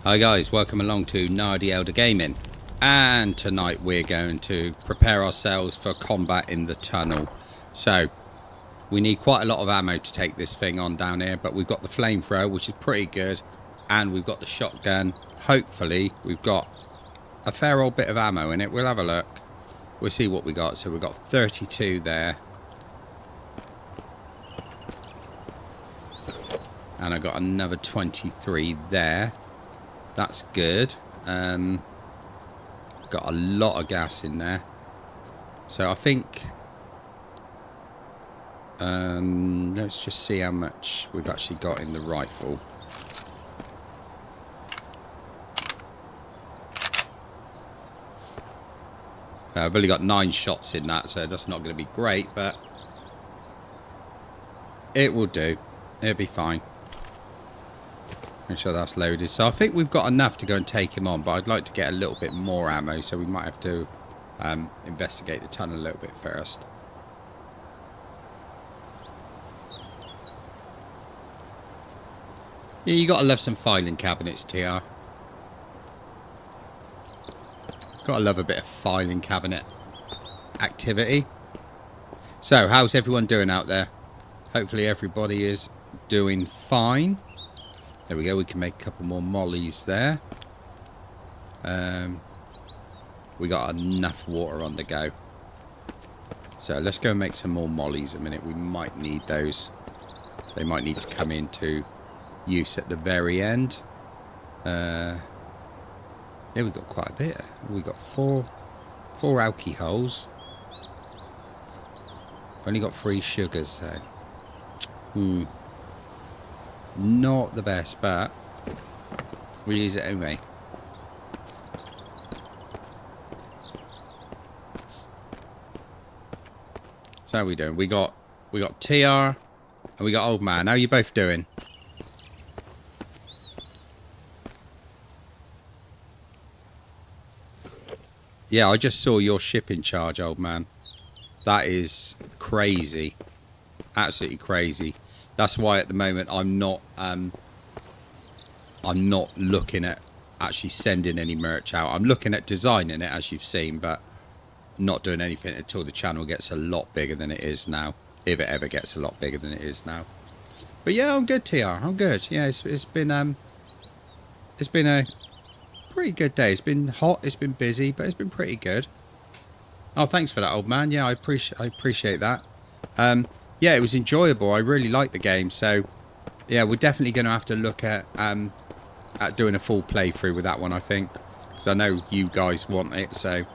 Hi guys, welcome along to Nardi Elder Gaming, and tonight we're going to prepare ourselves for combat in the tunnel. So we need quite a lot of ammo to take this thing on down here, but we've got the flamethrower, which is pretty good, and we've got the shotgun. Hopefully we've got a fair old bit of ammo in it. We'll have a look, we'll see what we got. So we've got 32 there, and I got another 23 there. That's good. Got a lot of gas in there. So I think let's just see how much we've actually got in the rifle. I've only got 9 shots in that, so that's not going to be great, but it will do. It'll be fine. Make sure that's loaded. So I think we've got enough to go and take him on, but I'd like to get a little bit more ammo, so we might have to investigate the tunnel a little bit first. Yeah, you got to love some filing cabinets, TR. Got to love a bit of filing cabinet activity. So, how's everyone doing out there? Hopefully everybody is doing fine. There we go, we can make a couple more mollies there. We got enough water on the go. So let's go and make some more mollies a minute. We might need those. They might need to come into use at the very end. Yeah, we've got quite a bit. We've got four alcohols. We've only got 3 sugars though. Not the best, but we use it anyway. So how are we doing? We got TR and we got Old Man. How are you both doing? Yeah, I just saw your shipping charge, Old Man. That is crazy. Absolutely crazy. That's why at the moment I'm not looking at actually sending any merch out. I'm looking at designing it, as you've seen, but not doing anything until the channel gets a lot bigger than it is now, if it ever gets a lot bigger than it is now. But yeah, I'm good, TR. I'm good. Yeah, it's been a pretty good day. It's been hot. It's been busy, but it's been pretty good. Oh, thanks for that, Old Man. Yeah, I appreciate that. Yeah, it was enjoyable. I really liked the game. So, yeah, we're definitely going to have to look at doing a full playthrough with that one, I think. Because I know you guys want it, so...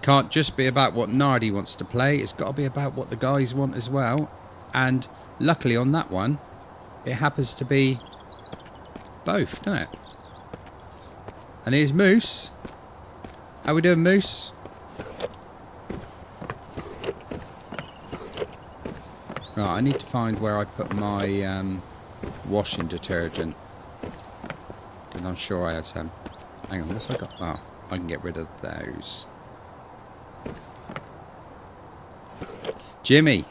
Can't just be about what Nardi wants to play. It's got to be about what the guys want as well. And luckily on that one, it happens to be both, doesn't it? And here's Moose. How we doing, Moose? Right, I need to find where I put my washing detergent. Because I'm sure I had some. Hang on, what have I got? Oh, I can get rid of those. Jimmy's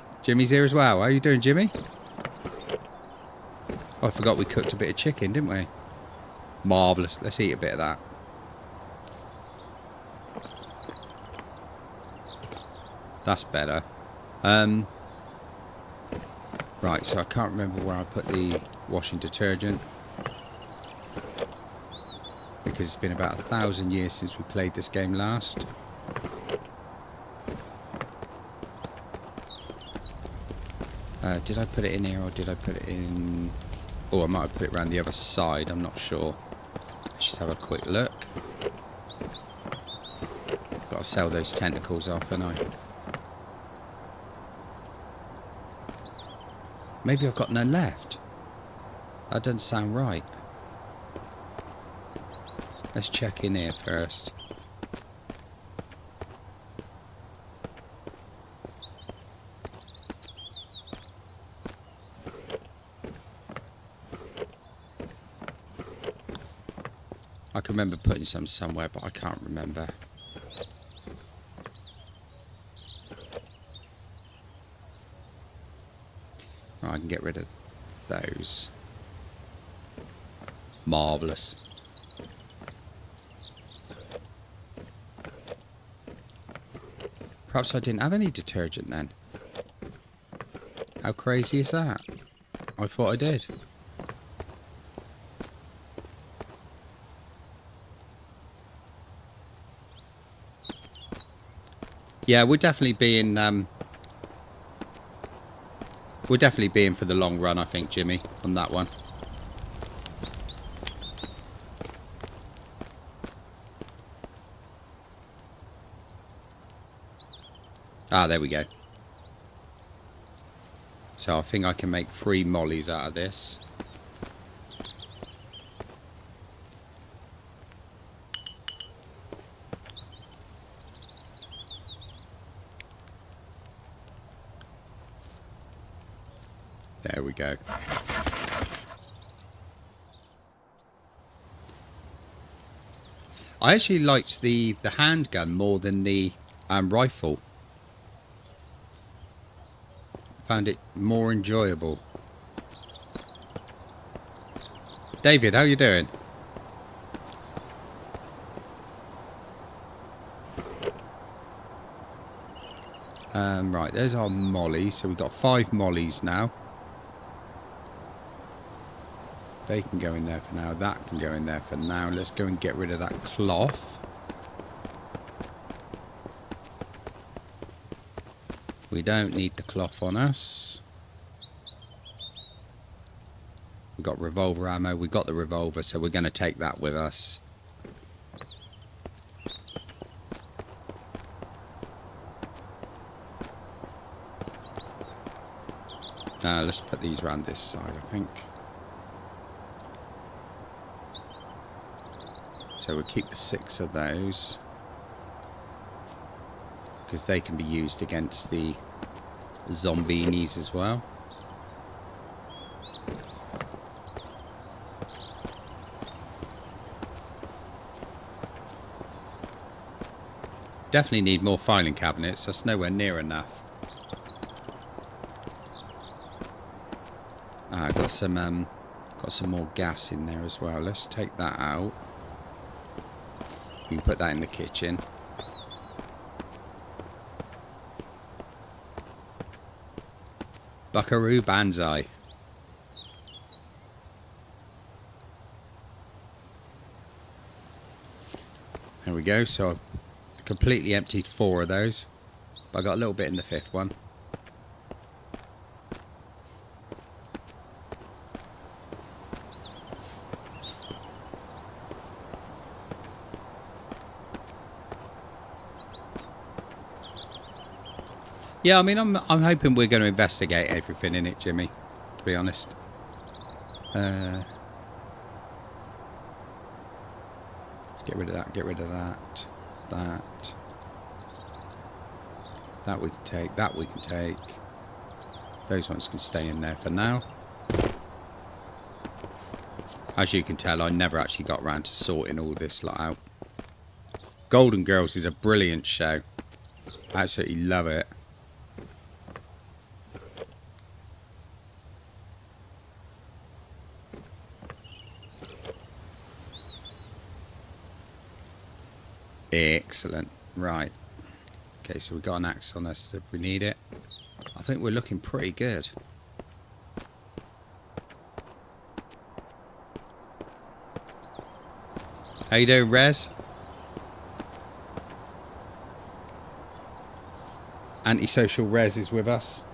here as well. How are you doing, Jimmy? Oh, I forgot we cooked a bit of chicken, didn't we? Marvellous. Let's eat a bit of that. That's better. Right, so I can't remember where I put the washing detergent. Because it's been about 1,000 years since we played this game last. Did I put it in here or did I put it in... Oh, I might have put it around the other side. I'm not sure. Let's just have a quick look. Got to sell those tentacles off, haven't I? Maybe I've got none left. That doesn't sound right. Let's check in here first. I can remember putting some somewhere, but I can't remember. Right, I can get rid of those. Marvellous. Perhaps I didn't have any detergent then. How crazy is that? I thought I did. Yeah, we're definitely being for the long run, I think, Jimmy, on that one. Ah, there we go. So I think I can make 3 mollies out of this. There we go. I actually liked the handgun more than the rifle. Found it more enjoyable. David, how you doing? Right, there's our mollies. So we've got 5 mollies now. They can go in there for now. That can go in there for now. Let's go and get rid of that cloth. We don't need the cloth on us. We've got revolver ammo. We've got the revolver, so we're going to take that with us. Let's put these around this side, I think. So we'll keep the 6 of those, because they can be used against the zombinis as well. Definitely need more filing cabinets. That's nowhere near enough. I've got some more gas in there as well. Let's take that out. You can put that in the kitchen. Buckaroo Banzai. There we go. So I've completely emptied 4 of those. But I got a little bit in the 5th one. Yeah, I mean, I'm hoping we're going to investigate everything in it, Jimmy, to be honest. Let's get rid of that, get rid of that, that. That we can take, that we can take. Those ones can stay in there for now. As you can tell, I never actually got around to sorting all this lot out. Golden Girls is a brilliant show. I absolutely love it. Excellent. Right. Okay, so we've got an axe on us if we need it. I think we're looking pretty good. How you doing, Rez? Antisocial Rez is with us.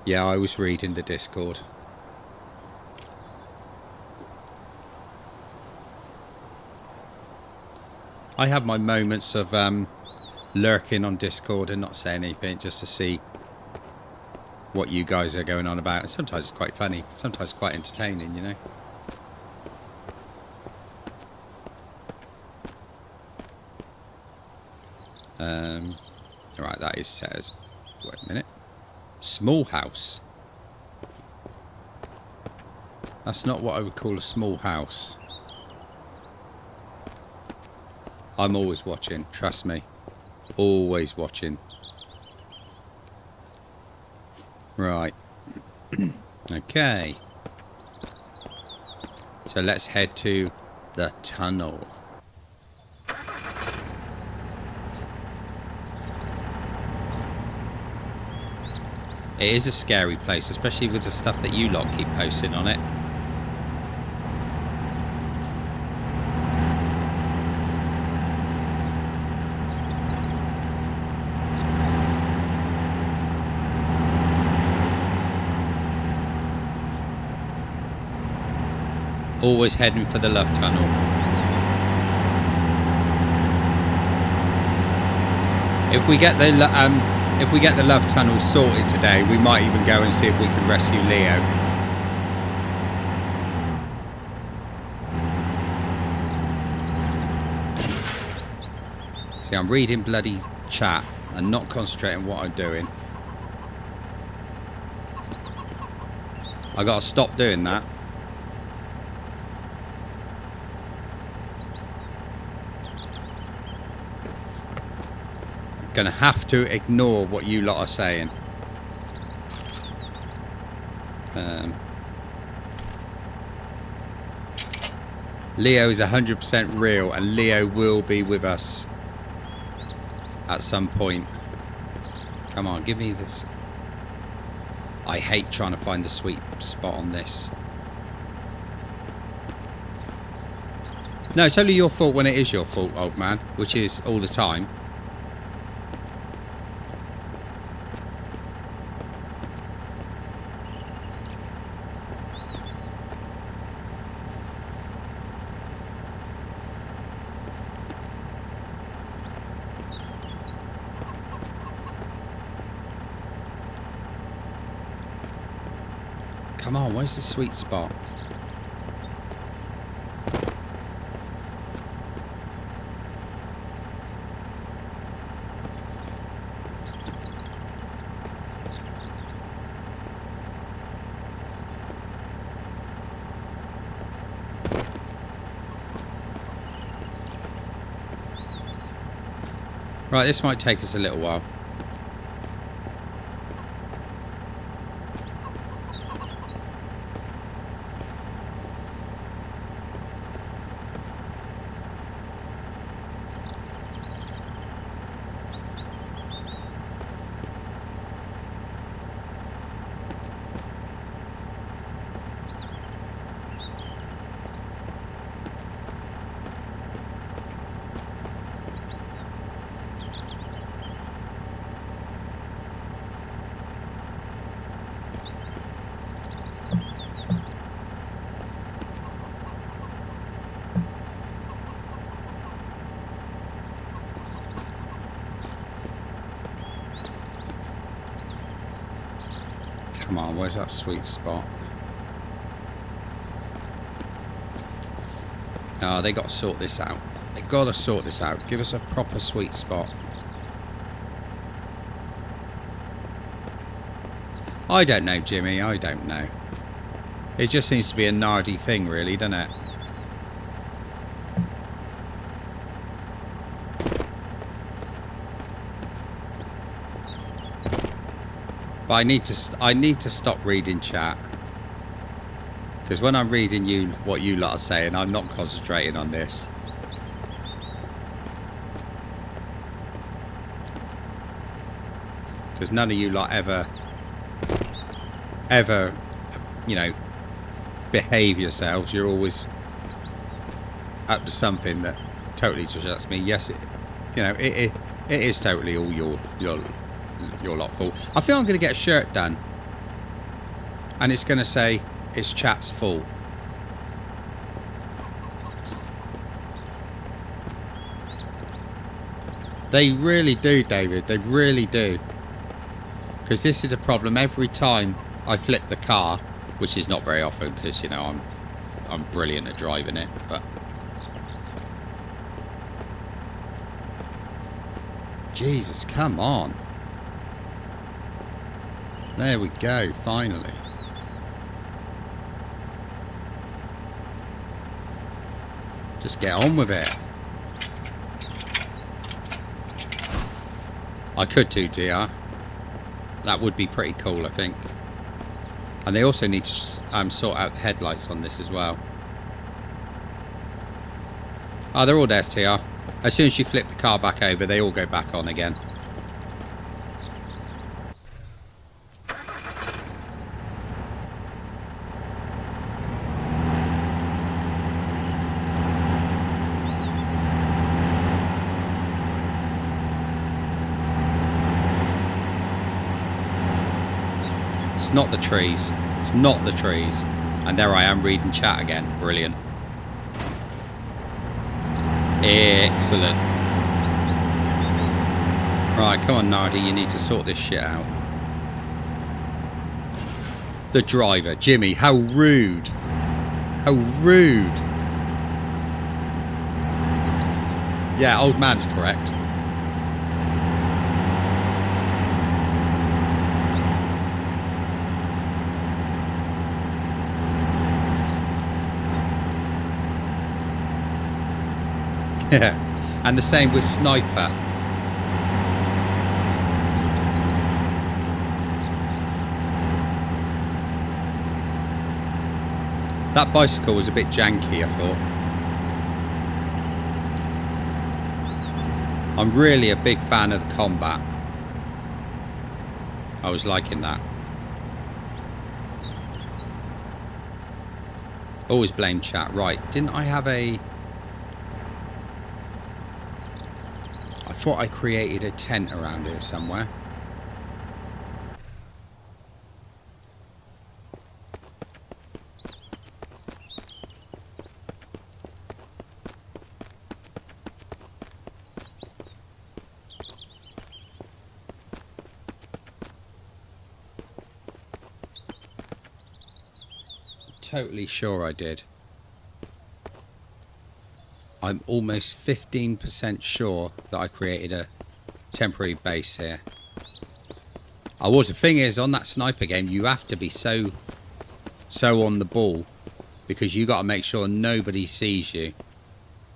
Yeah, I was reading the Discord. I have my moments of lurking on Discord and not saying anything just to see what you guys are going on about. And sometimes it's quite funny, sometimes quite entertaining, you know. Right, that is set as... Wait a minute. Small house. That's not what I would call a small house. I'm always watching, trust me. Always watching. Right. Okay. So let's head to the tunnel. It is a scary place, especially with the stuff that you lot keep posting on it. Always heading for the love tunnel. If we get the love tunnel sorted today, we might even go and see if we can rescue Leo. See, I'm reading bloody chat and not concentrating on what I'm doing. I gotta stop doing that. Gonna have to ignore what you lot are saying. Leo is 100% real, and Leo will be with us at some point. Come on, give me this. I hate trying to find the sweet spot on this. No, it's only your fault when it is your fault, old man, which is all the time. Come on, where's the sweet spot? Right, this might take us a little while. Come on, where's that sweet spot? Oh, they got to sort this out. They got to sort this out. Give us a proper sweet spot. I don't know, Jimmy. I don't know. It just seems to be a nardy thing, really, doesn't it? But I need to stop reading chat, because when I'm reading what you lot are saying, I'm not concentrating on this. Because none of you lot ever, you know, behave yourselves. You're always up to something that totally distracts me. Yes, it is totally all your lot fault. I think I'm going to get a shirt done, and it's going to say it's chat's fault. They really do, David. They really do. Because this is a problem every time I flip the car, which is not very often, because you know I'm brilliant at driving it. But Jesus, come on. There we go, finally. Just get on with it. I could do DR. That would be pretty cool, I think. And they also need to sort out the headlights on this as well. Oh, they're all there, TR. As soon as you flip the car back over, they all go back on again. It's not the trees. It's not the trees. And there I am reading chat again. Brilliant. Excellent. Right, come on, Nardi. You need to sort this shit out. The driver. Jimmy, how rude. How rude. Yeah, old man's correct. Yeah, and the same with Sniper. That bicycle was a bit janky, I thought. I'm really a big fan of the combat. I was liking that. Always blame chat. Right, didn't I have a... I thought I created a tent around here somewhere. Totally sure I did. I'm almost 15% sure that I created a temporary base here. I was. The thing is, on that sniper game, you have to be so on the ball, because you got to make sure nobody sees you,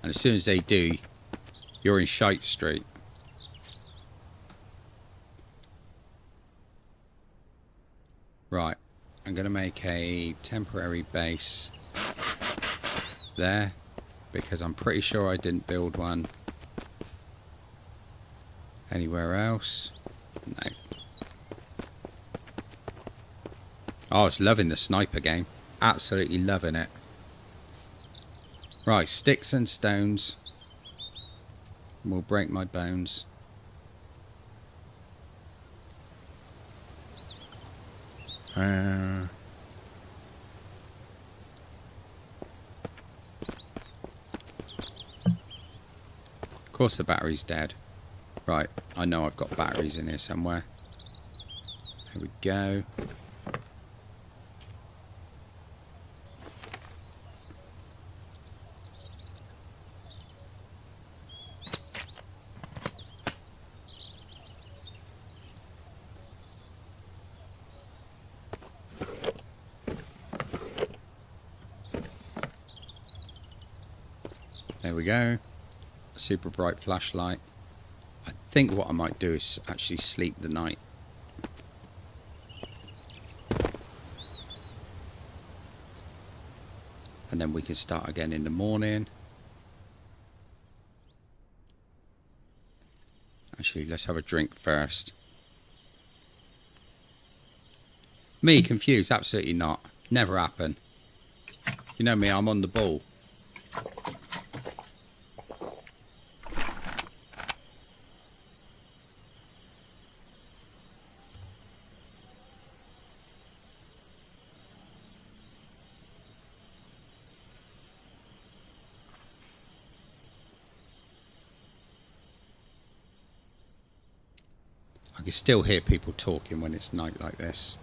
and as soon as they do, you're in shite street. Right, I'm going to make a temporary base there, because I'm pretty sure I didn't build one anywhere else. No. Oh, I was loving the sniper game. Absolutely loving it. Right, sticks and stones will break my bones. Of course the battery's dead. Right, I know I've got batteries in here somewhere. There we go. There we go. Super bright flashlight. I think what I might do is actually sleep the night. And then we can start again in the morning. Actually, let's have a drink first. Me confused? Absolutely not. Never happen. You know me, I'm on the ball. I can still hear people talking when it's night like this.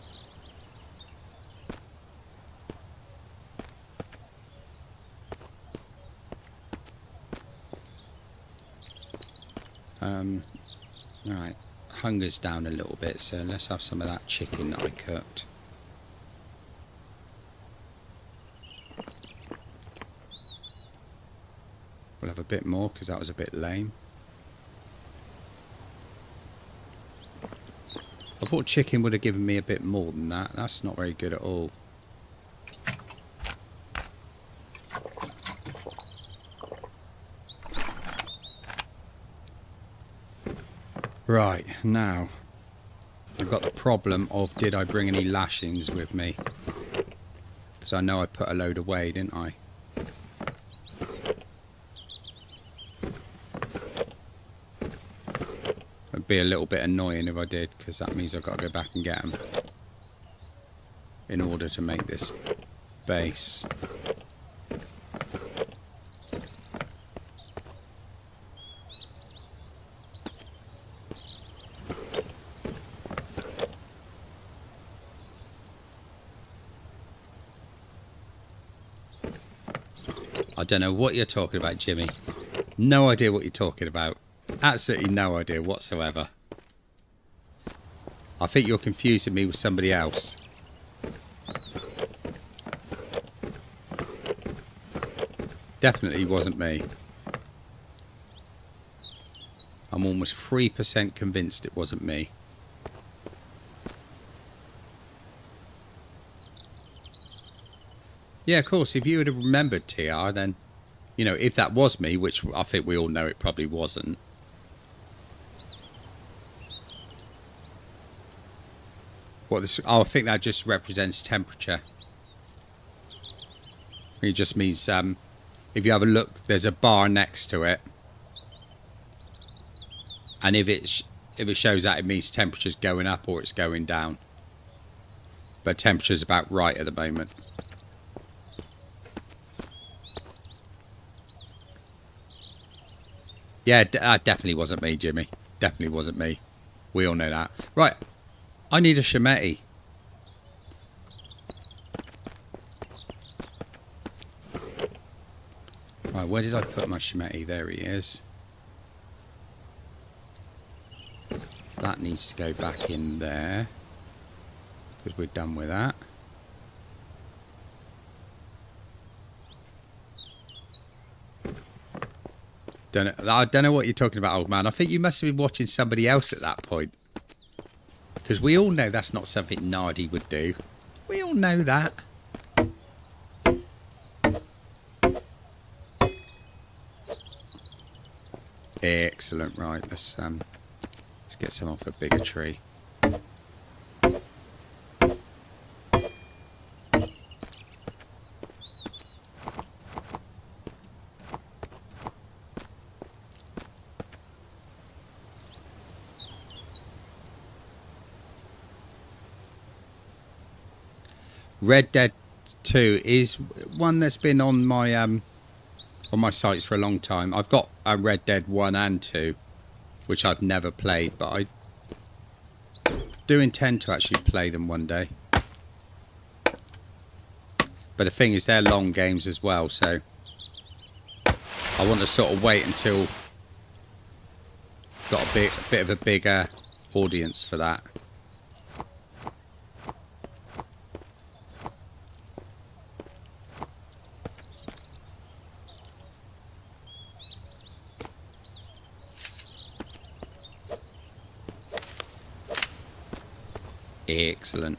Alright, hunger's down a little bit, so let's have some of that chicken that I cooked. We'll have a bit more because that was a bit lame. I thought chicken would have given me a bit more than that. That's not very good at all. Right, now I've got the problem of, did I bring any lashings with me? Because I know I put a load away, didn't I? It'd be a little bit annoying if I did, because that means I've got to go back and get them in order to make this base. I don't know what you're talking about, Jimmy. No idea what you're talking about. Absolutely no idea whatsoever. I think you're confusing me with somebody else. Definitely wasn't me. I'm almost 3% convinced it wasn't me. Yeah, of course, if you would have remembered TR, then, you know, if that was me, which I think we all know it probably wasn't. What this? Oh, I think that just represents temperature. It just means, if you have a look, there's a bar next to it. And if it shows that, it means temperature's going up or it's going down. But temperature's about right at the moment. Yeah, that definitely wasn't me, Jimmy. Definitely wasn't me. We all know that. Right, I need a Shemetti. Right, where did I put my Shemetti? There he is. That needs to go back in there, because we're done with that. I don't know what you're talking about, old man. I think you must have been watching somebody else at that point. Because we all know that's not something Nardi would do. We all know that. Excellent. Right, let's get some off a bigger tree. Red Dead 2 is one that's been on my sites for a long time. I've got a Red Dead 1 and 2, which I've never played, but I do intend to actually play them one day. But the thing is, they're long games as well, so I want to sort of wait until got a bit of a bigger audience for that. Excellent.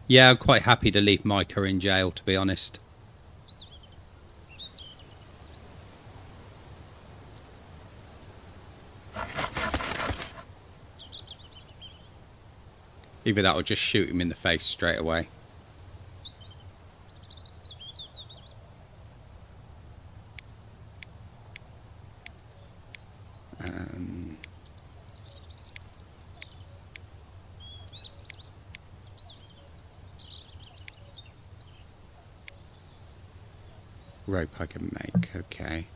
Yeah, I'm quite happy to leave Micah in jail, to be honest. Either that or just shoot him in the face straight away. Rope I can make, okay.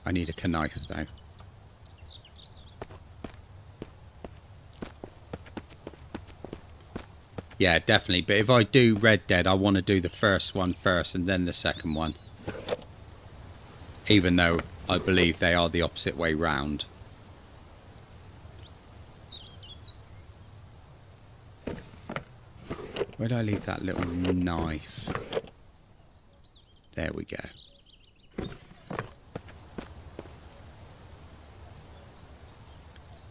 I need a knife though. Yeah, definitely. But if I do Red Dead, I want to do the first one first and then the second one. Even though I believe they are the opposite way round. Where did I leave that little knife? There we go.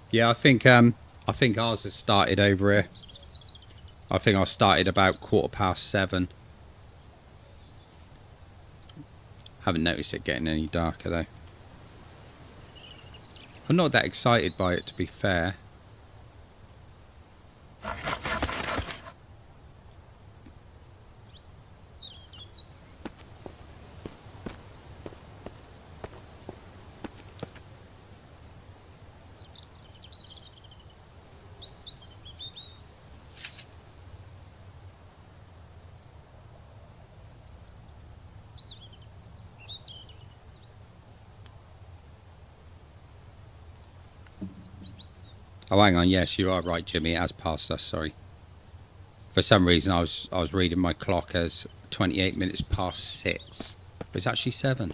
Yeah, I think ours has started over here. I think I started about 7:15. Haven't noticed it getting any darker though. I'm not that excited by it, to be fair. Oh, hang on. Yes, you are right, Jimmy. It has passed us. Sorry. For some reason, I was reading my clock as 28 minutes past 6. But it's actually 7.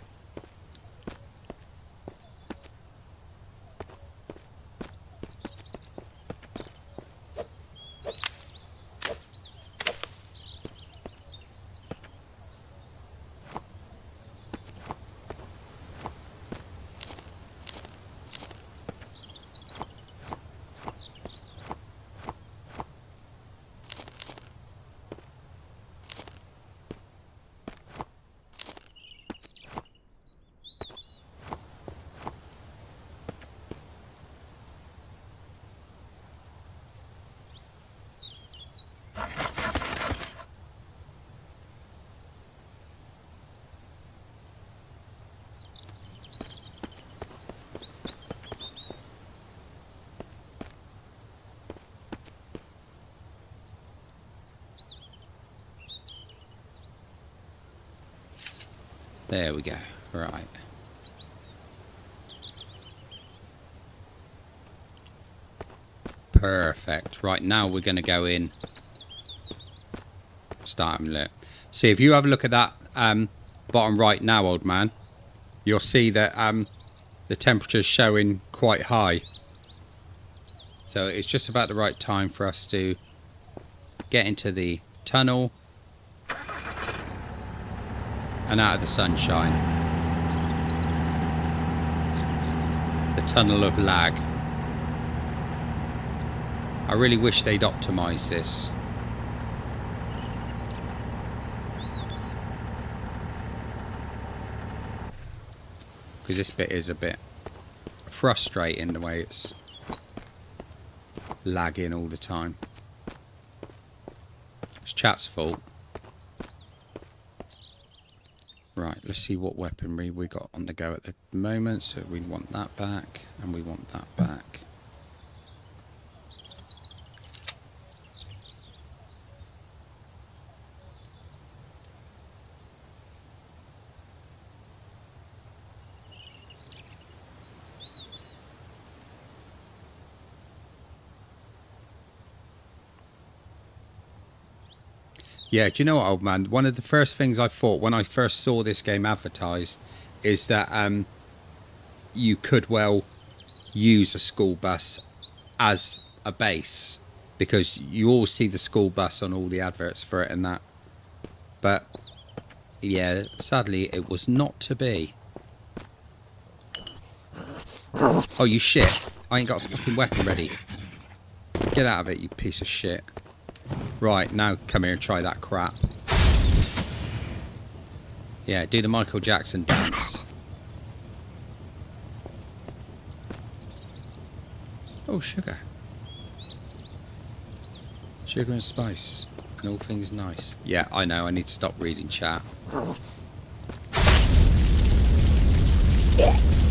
There we go. Right. Perfect. Right, now we're going to go in. Start having a look. See, if you have a look at that bottom right now, old man, you'll see that the temperature's showing quite high. So it's just about the right time for us to get into the tunnel and out of the sunshine. The tunnel of lag. I really wish they'd optimise this. Because this bit is a bit frustrating the way it's lagging all the time. It's chat's fault. Right, let's see what weaponry we got on the go at the moment. So we want that back, and we want that back. Yeah, do you know what, old man? One of the first things I thought when I first saw this game advertised is that you could well use a school bus as a base, because you all see the school bus on all the adverts for it and that. But yeah, sadly it was not to be. Oh, you shit. I ain't got a fucking weapon ready. Get out of it, you piece of shit. Right, now come here and try that crap. Yeah, do the Michael Jackson dance. Oh, sugar. Sugar and spice. And all things nice. Yeah, I know, I need to stop reading chat.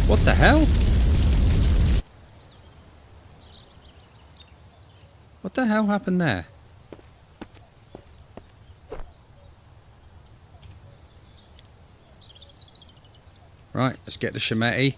What the hell? What the hell happened there? Right, let's get the Shemeti.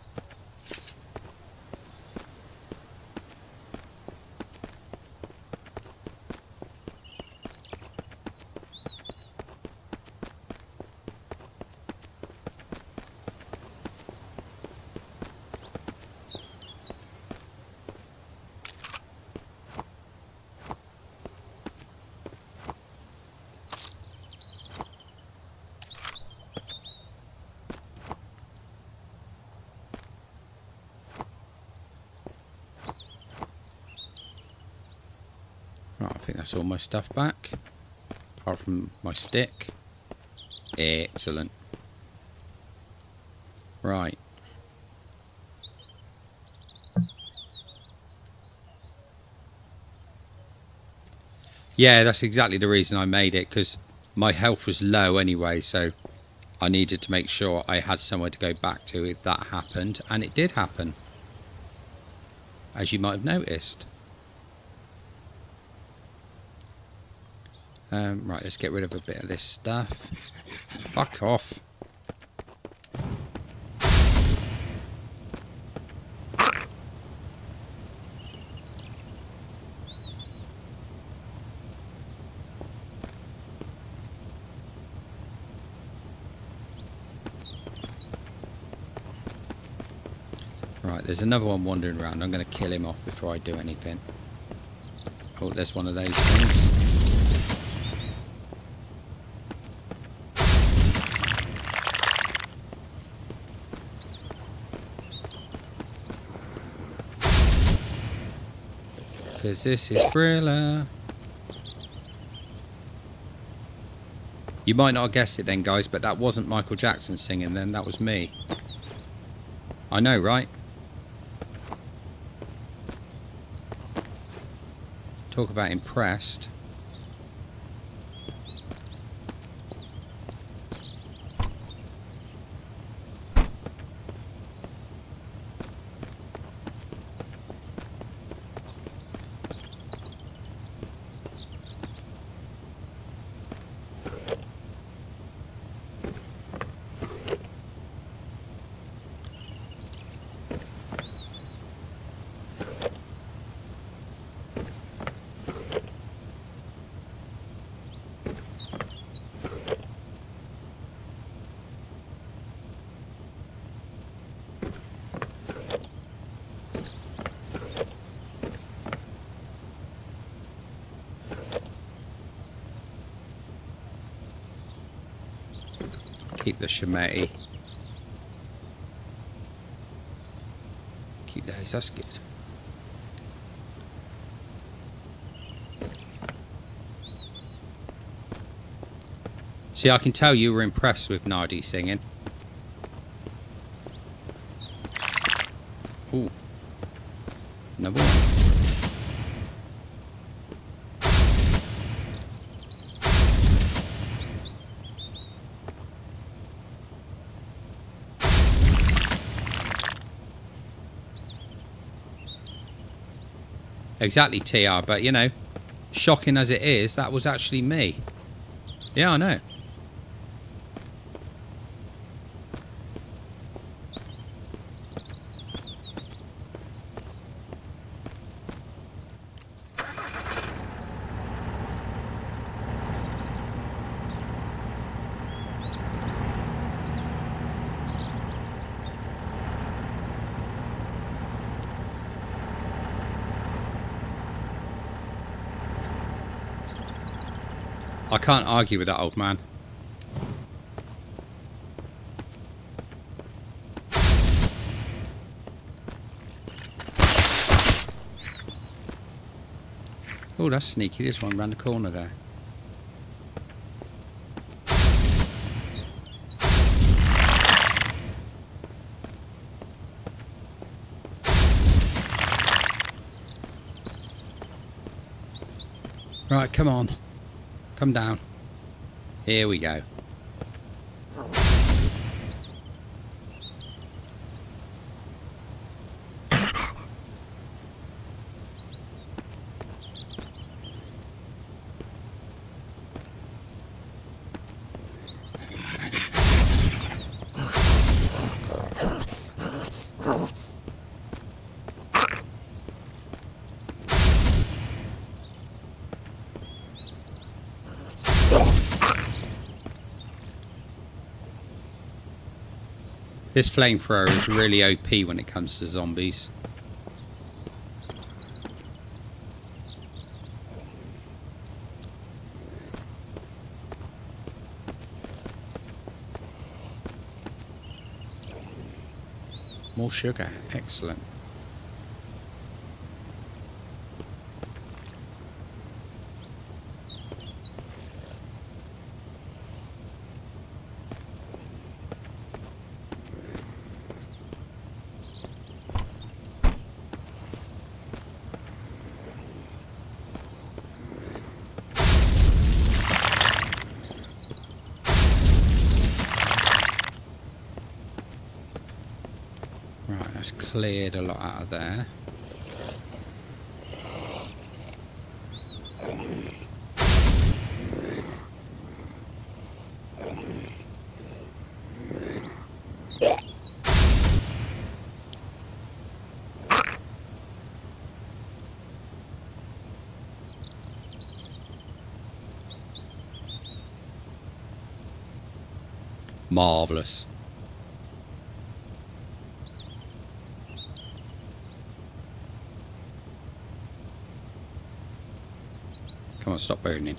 that's all my stuff back. Apart from my stick. Excellent. Right. Yeah, that's exactly the reason I made it, because my health was low anyway, so I needed to make sure I had somewhere to go back to if that happened, and it did happen, as you might have noticed. Right, let's get rid of a bit of this stuff. Fuck off. Right, there's another one wandering around. I'm going to kill him off before I do anything. Oh, there's one of those things. Because this is Thriller. You might not have guessed it then, guys, but that wasn't Michael Jackson singing then. That was me. I know, right? Talk about impressed. Keep the shemati. Keep those, that's good. See, I can tell you were impressed with Nardi singing. Ooh. Another one. Exactly, TR, but you know, shocking as it is, that was actually me. Yeah, I know. I can't argue with that old man. Oh, that's sneaky. There's one round the corner there. Right, come on. Come down. Here we go. This flamethrower is really OP when it comes to zombies. More sugar, excellent. cleared a lot out of there. Marvellous. Come on, stop burning.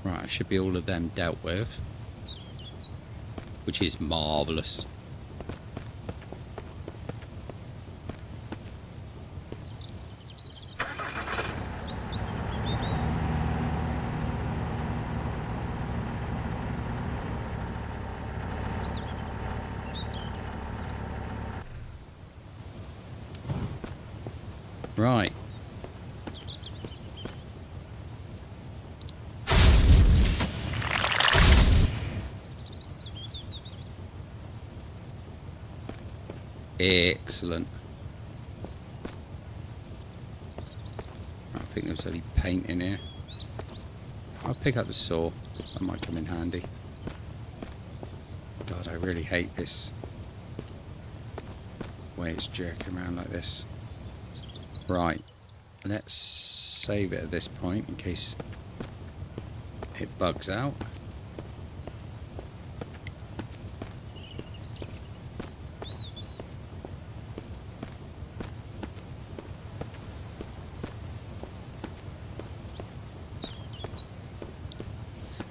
Right, should be all of them dealt with, which is marvellous. Right. Excellent. I think there's only paint in here. I'll pick up the saw. That might come in handy. God, I really hate this way it's jerking around like this. Right. Let's save it at this point in case it bugs out.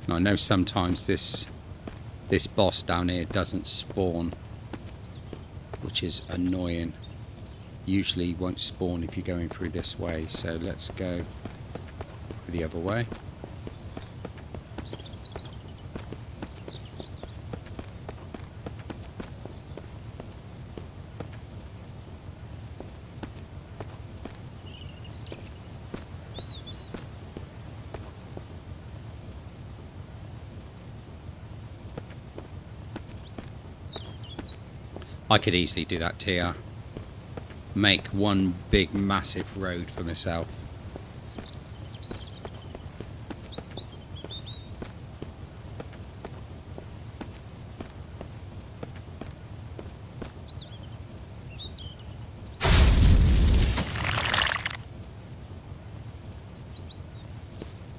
I know sometimes this boss down here doesn't spawn, which is annoying. Usually won't spawn if you're going through this way, so let's go the other way. I could easily do that TR. Make one big massive road for myself.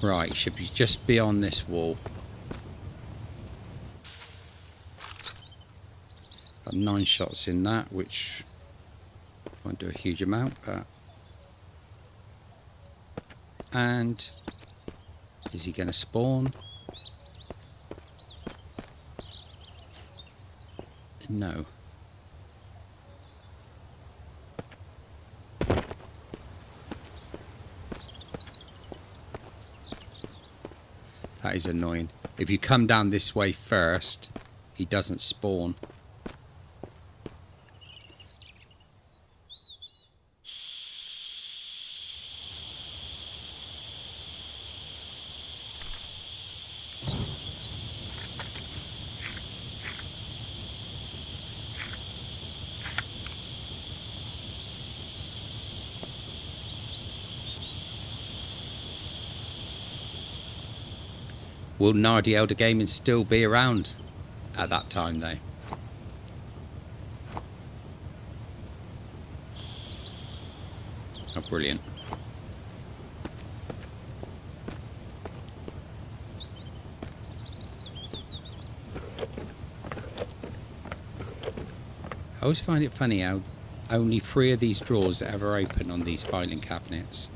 Right, should be just beyond this wall. Got 9 shots in that, which won't do a huge amount, but... And... is he going to spawn? No. That is annoying. If you come down this way first, he doesn't spawn. Will Nardi Elder Gaming still be around at that time though? Oh, brilliant. I always find it funny how only 3 of these drawers ever open on these filing cabinets.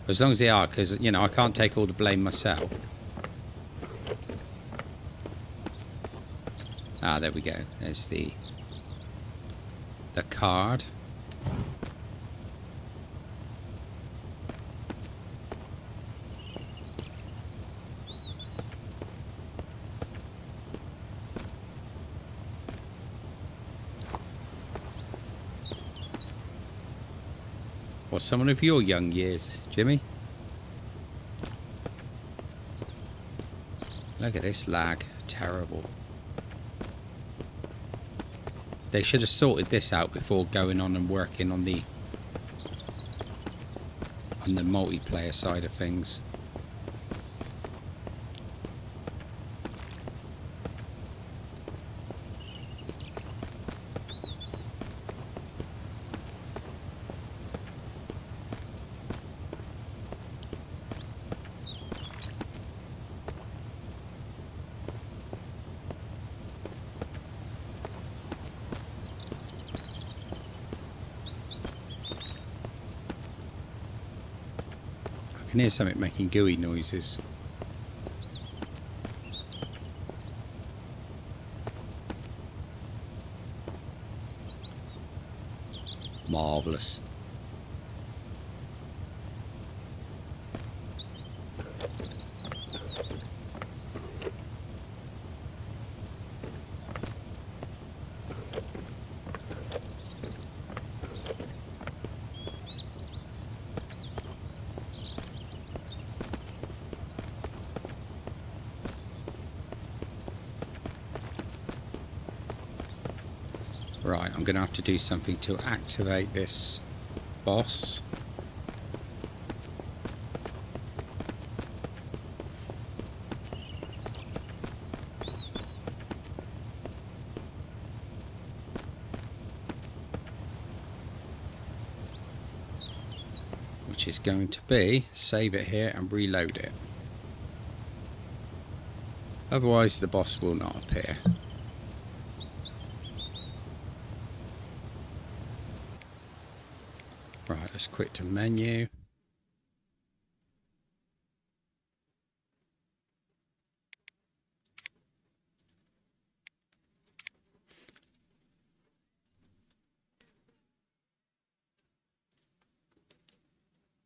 As long as they are, because, you know, I can't take all the blame myself. Ah, there we go. There's the card. Or someone of your young years, Jimmy. Look at this lag. Terrible. They should have sorted this out before going on and working on the multiplayer side of things. I can hear something making gooey noises. Marvellous. Right, I'm going to have to do something to activate this boss. Which is going to be save it here and reload it. Otherwise the boss will not appear. Right, let's quit to menu.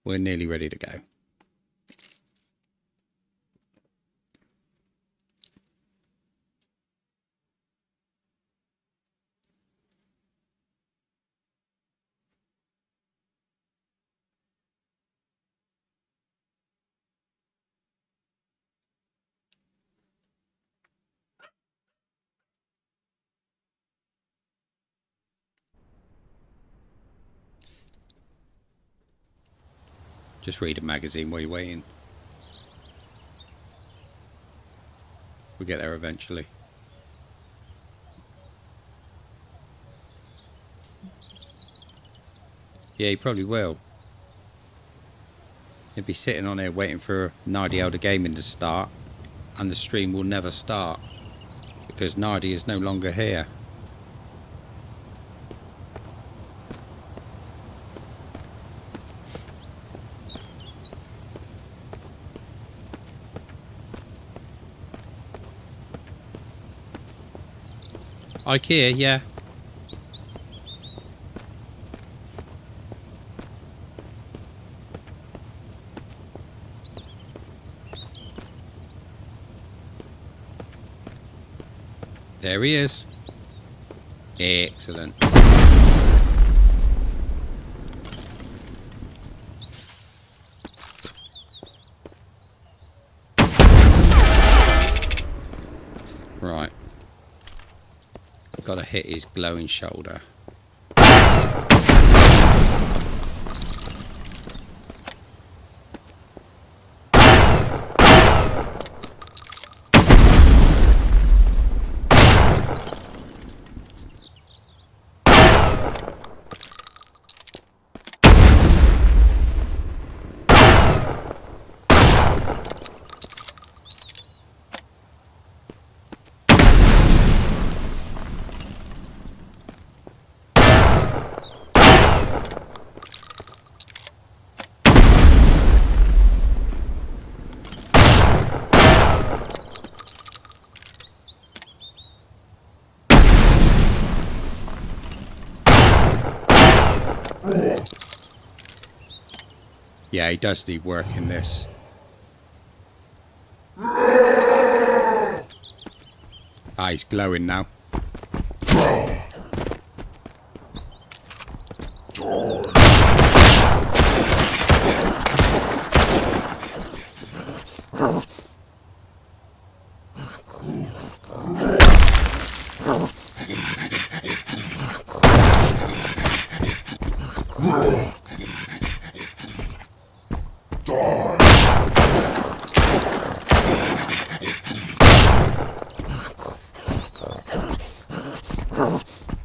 We're nearly ready to go. Just read a magazine while you're waiting. We'll get there eventually. Yeah, you probably will. You'll be sitting on here waiting for Nardi Elder Gaming to start, and the stream will never start because Nardi is no longer here. IKEA, yeah. There he is. Excellent. Right. Got to hit his glowing shoulder. Yeah, he does need work in this. Ah, he's glowing now.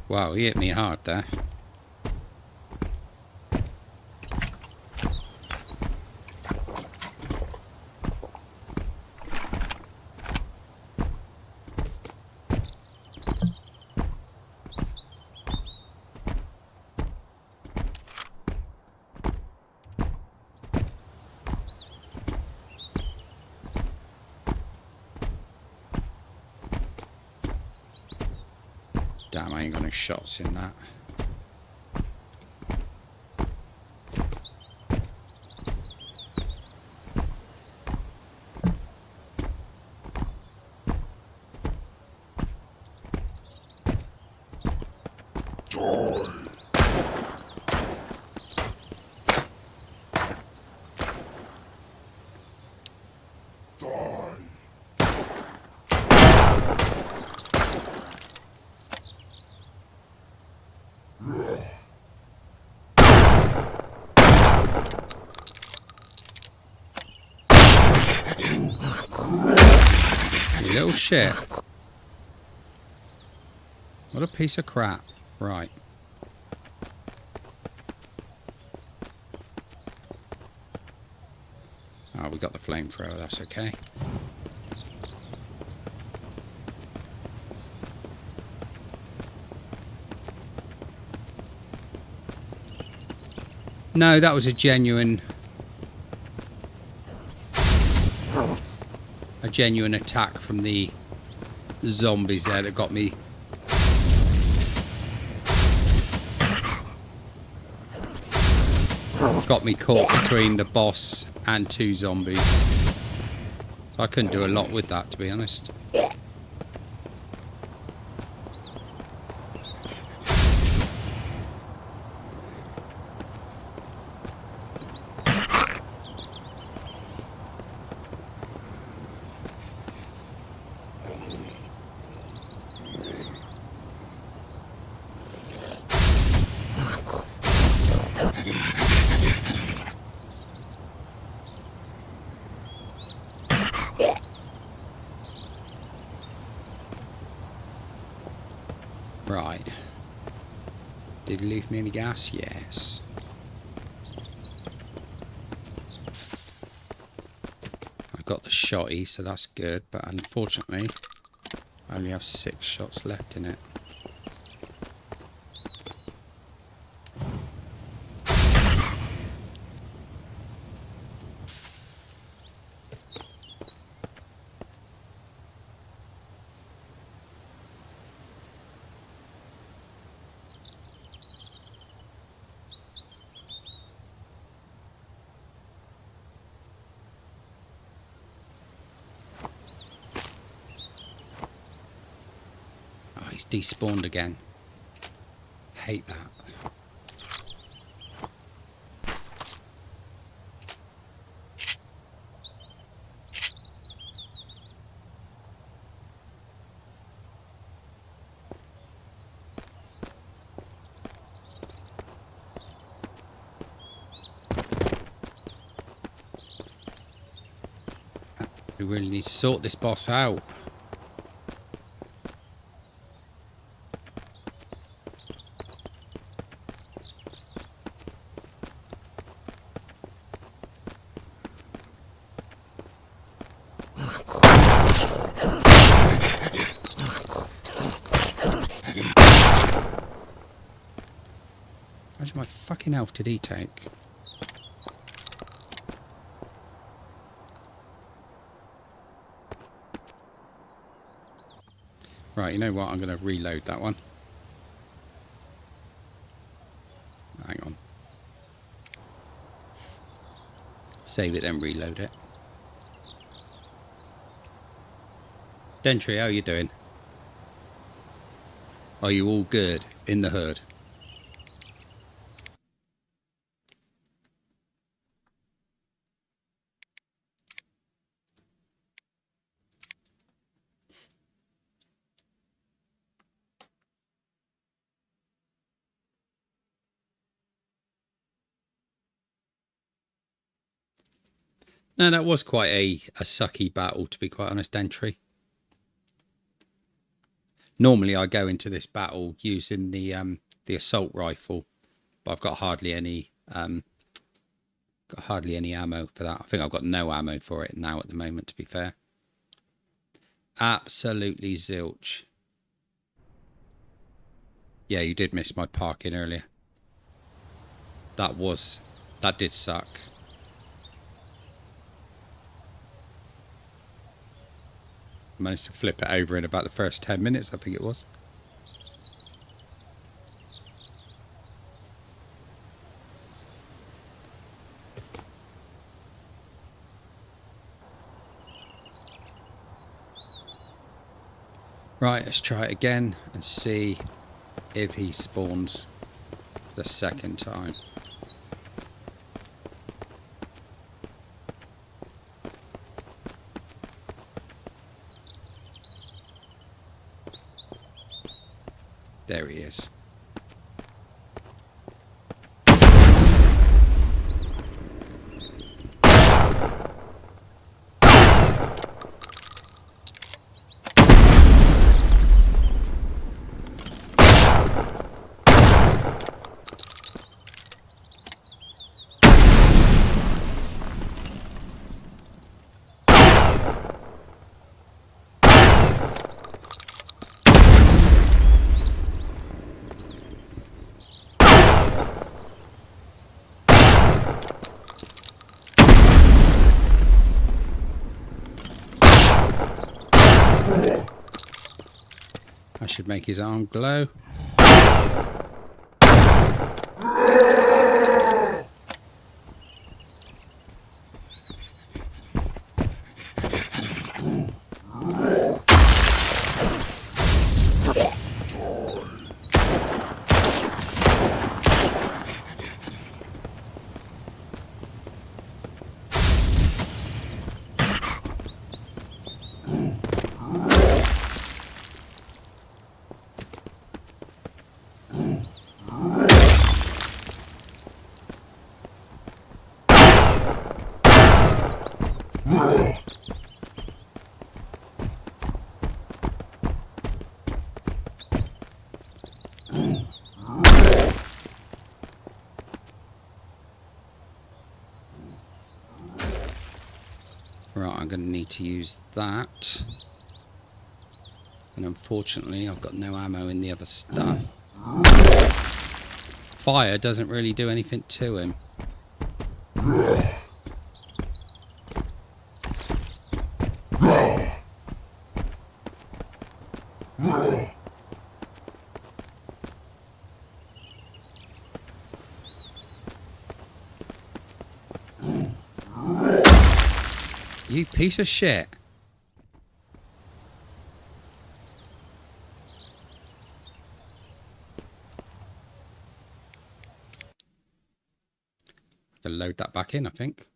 Wow, he hit me hard there. Damn, I ain't got no shots in that. You little shit. What a piece of crap. Right. Oh, we got the flamethrower, that's okay. No, that was a genuine attack from the zombies there that got me. Got me caught between the boss and two zombies. So I couldn't do a lot with that, to be honest. Right. Did he leave me any gas? Yes. I've got the shotty, so that's good, but unfortunately I only have 6 shots left in it. He's despawned again. Hate that. We really need to sort this boss out. How much of my fucking health did he take? Right, you know what? I'm going to reload that one. Hang on. Save it, then reload it. Dentry, how you doing? Are you all good in the hood? No, that was quite a sucky battle, to be quite honest, Dentry. Normally I go into this battle using the assault rifle, but I've got hardly any ammo for that. I think I've got no ammo for it now at the moment, to be fair. Absolutely zilch. Yeah, you did miss my parking earlier. That did suck. Managed to flip it over in about the first 10 minutes, I think it was. Right, let's try it again and see if he spawns the second time. There he is. I should make his arm glow. Right, I'm going to need to use that. And unfortunately, I've got no ammo in the other stuff. Fire doesn't really do anything to him. You piece of shit. Gonna load that back in, I think.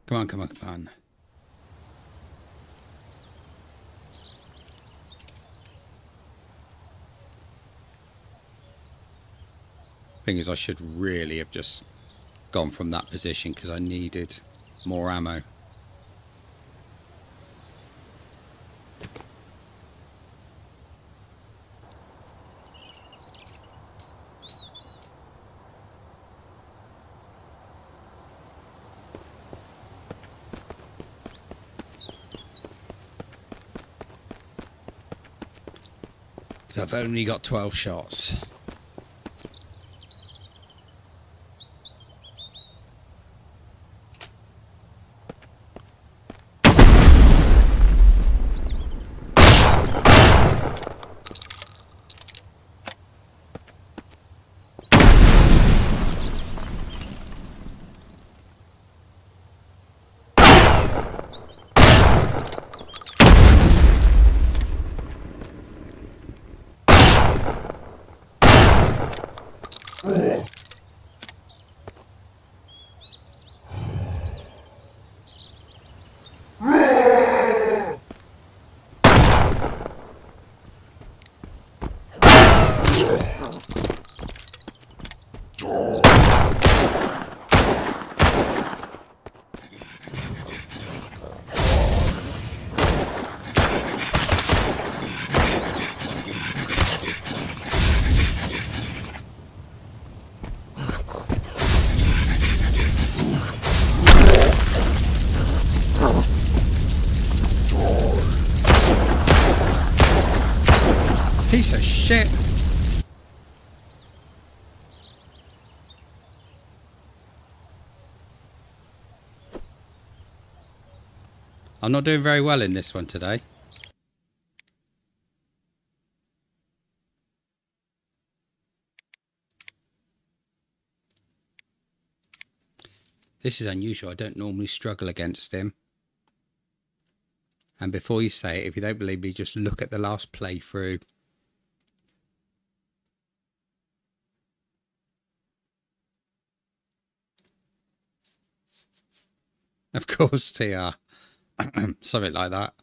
Come on, come on, come on. Thing is, I should really have just gone from that position because I needed more ammo. So I've only got 12 shots. Piece of shit. I'm not doing very well in this one today. This is unusual. I don't normally struggle against him. And before you say it, if you don't believe me, just look at the last playthrough. Of course, TR. Something like that.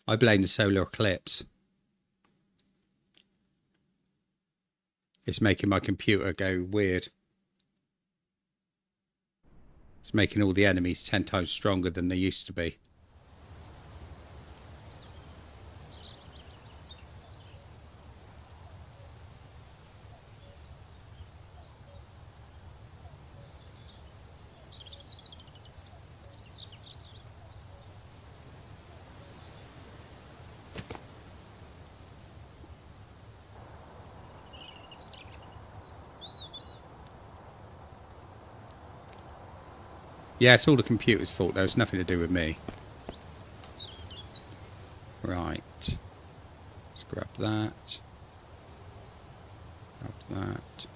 I blame the solar eclipse. It's making my computer go weird. It's making all the enemies 10 times stronger than they used to be. Yeah, it's all the computer's fault though. It's nothing to do with me. Right. Let's grab that. Grab that.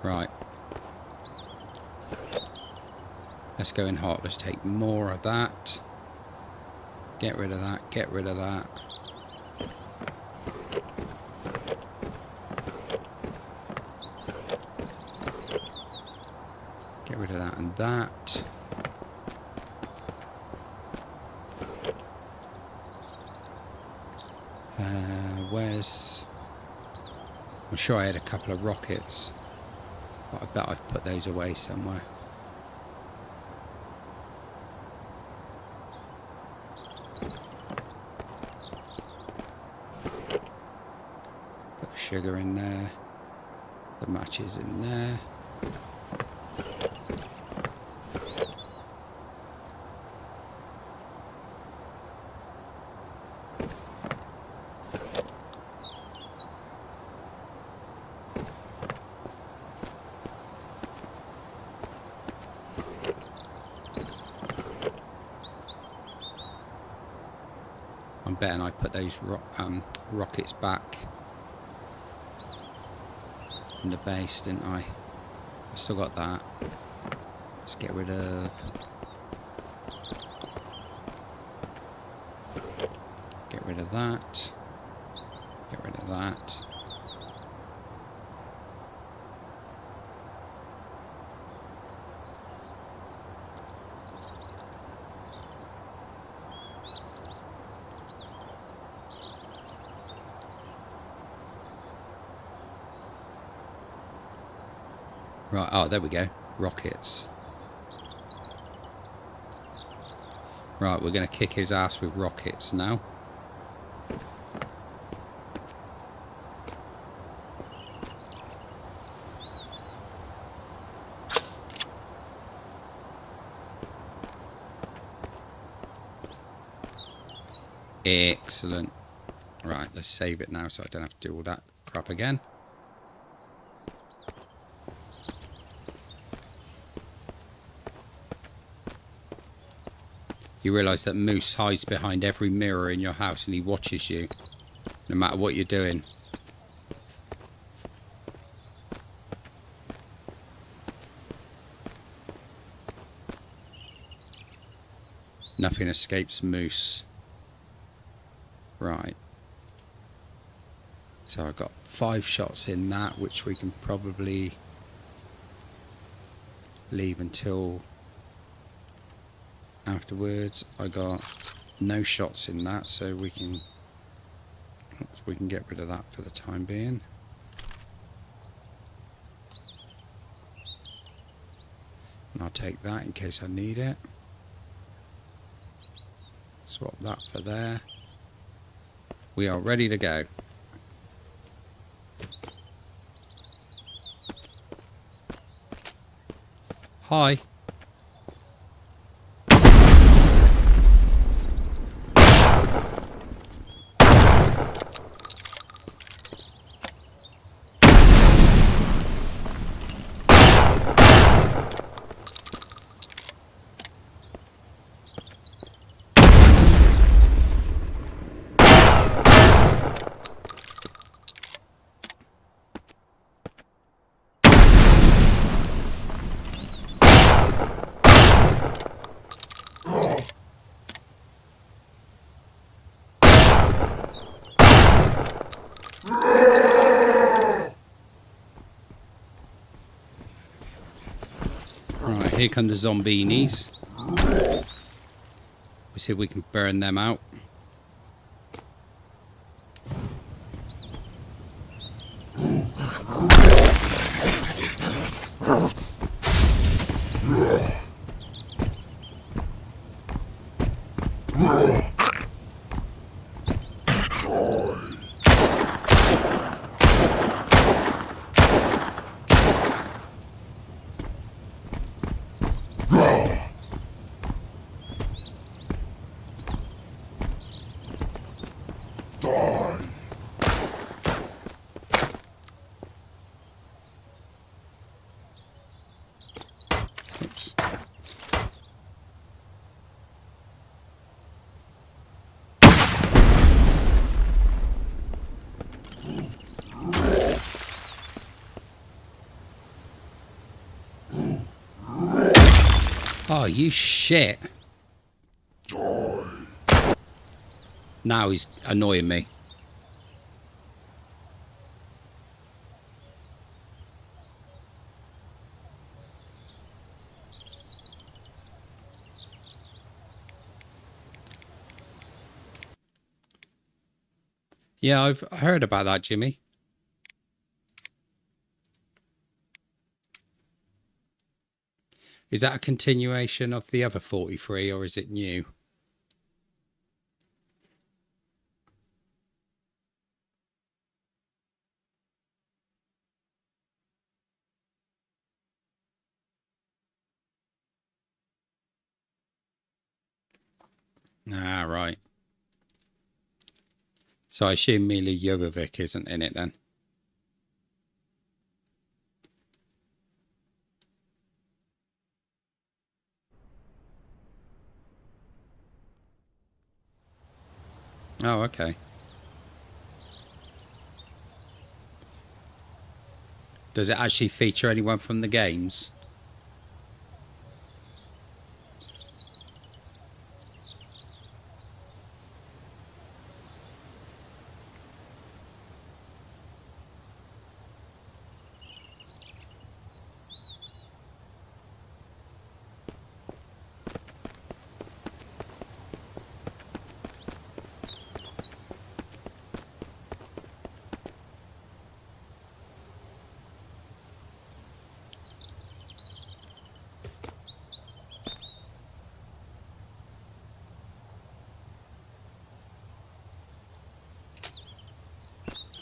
Right. Let's go in hot. Let's take more of that. Get rid of that. Get rid of that. Get rid of that and that. Where's... I'm sure I had a couple of rockets, but I bet I've put those away somewhere. Put the sugar in there. The matches in there. I'm betting I put those rockets back in the base, didn't I? I still got that. Let's get rid of... Get rid of that. Get rid of that. Right, oh, there we go. Rockets. Right, we're going to kick his ass with rockets now. Excellent. Right, let's save it now so I don't have to do all that crap again. You realise that Moose hides behind every mirror in your house and he watches you, no matter what you're doing. Nothing escapes Moose. Right. So I've got 5 shots in that, which we can probably leave until afterwards. I got no shots in that, so we can get rid of that for the time being. And I'll take that in case I need it. Swap that for there. We are ready to go. Hi. Right, here come the zombies. We see if we can burn them out. Oops. Oh, you shit. Now he's annoying me. Yeah, I've heard about that, Jimmy. Is that a continuation of the other 43 or is it new? Ah, right. So I assume Mila Jovovich isn't in it then. Oh, okay. Does it actually feature anyone from the games?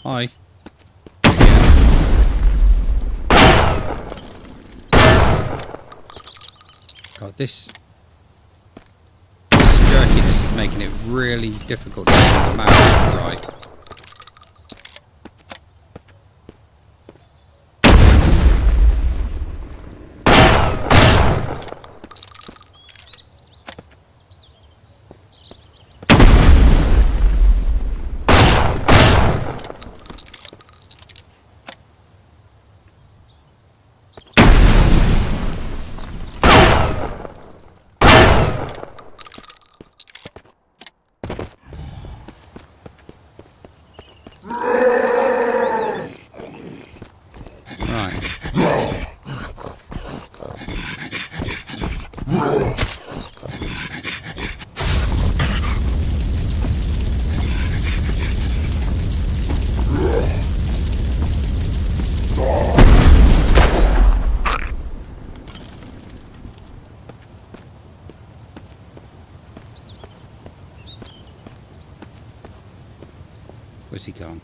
Hi. God, this jerkiness. making it really difficult to aim the mouse right. Where's he gone?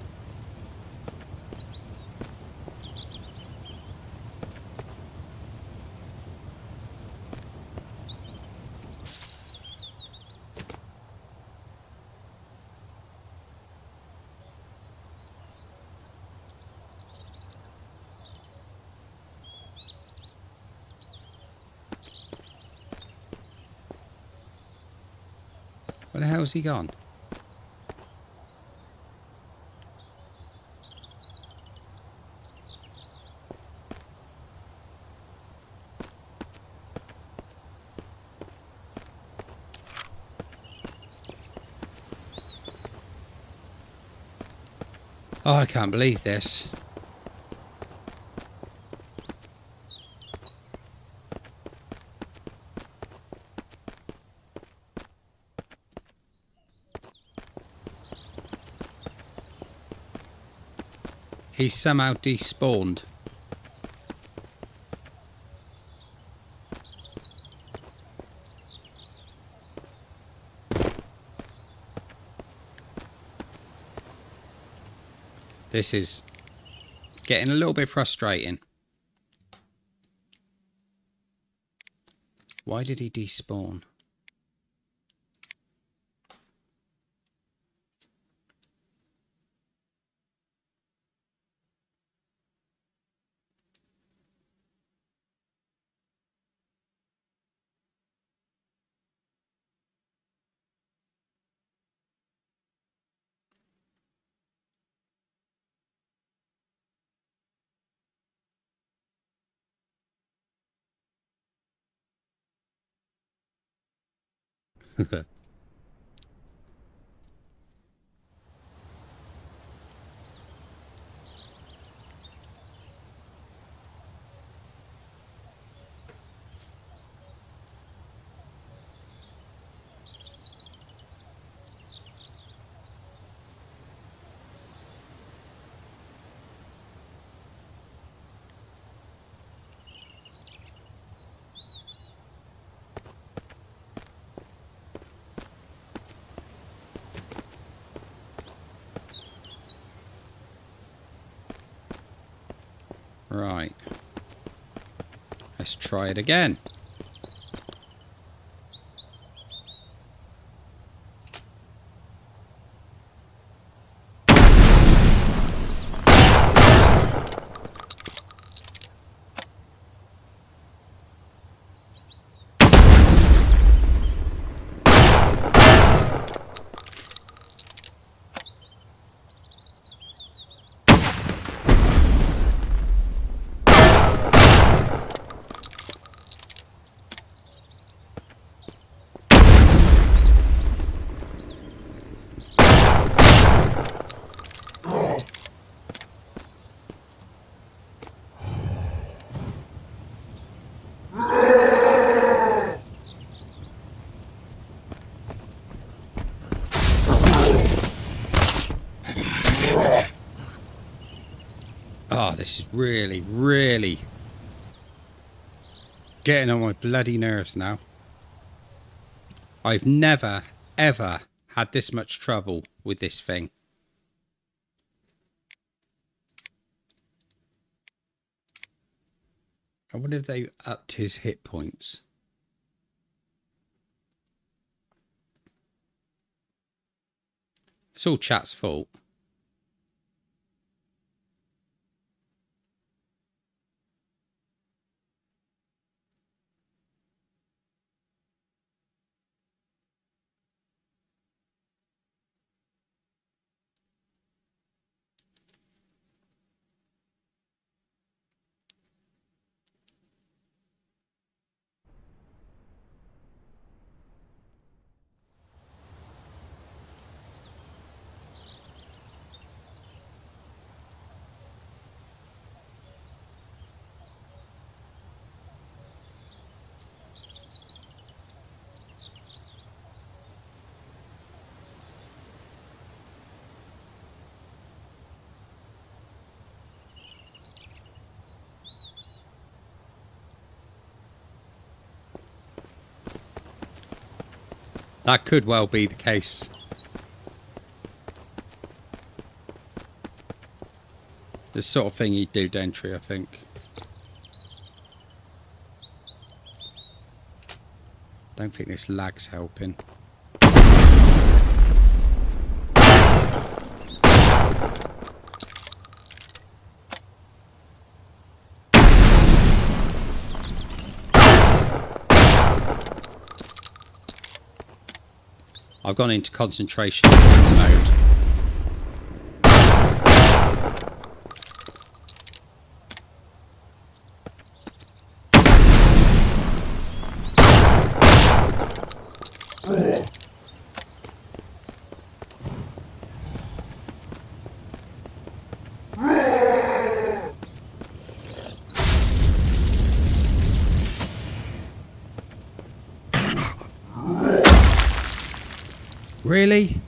Where the hell's he gone? Oh, I can't believe this. He's somehow despawned. This is getting a little bit frustrating. Why did he despawn? Right. Let's try it again. Oh, this is really, really getting on my bloody nerves now. I've never, ever had this much trouble with this thing. I wonder if they upped his hit points. It's all chat's fault. That could well be the case. The sort of thing he'd do, Dentry, I think. Don't think this lag's helping. I've gone into concentration mode. Really?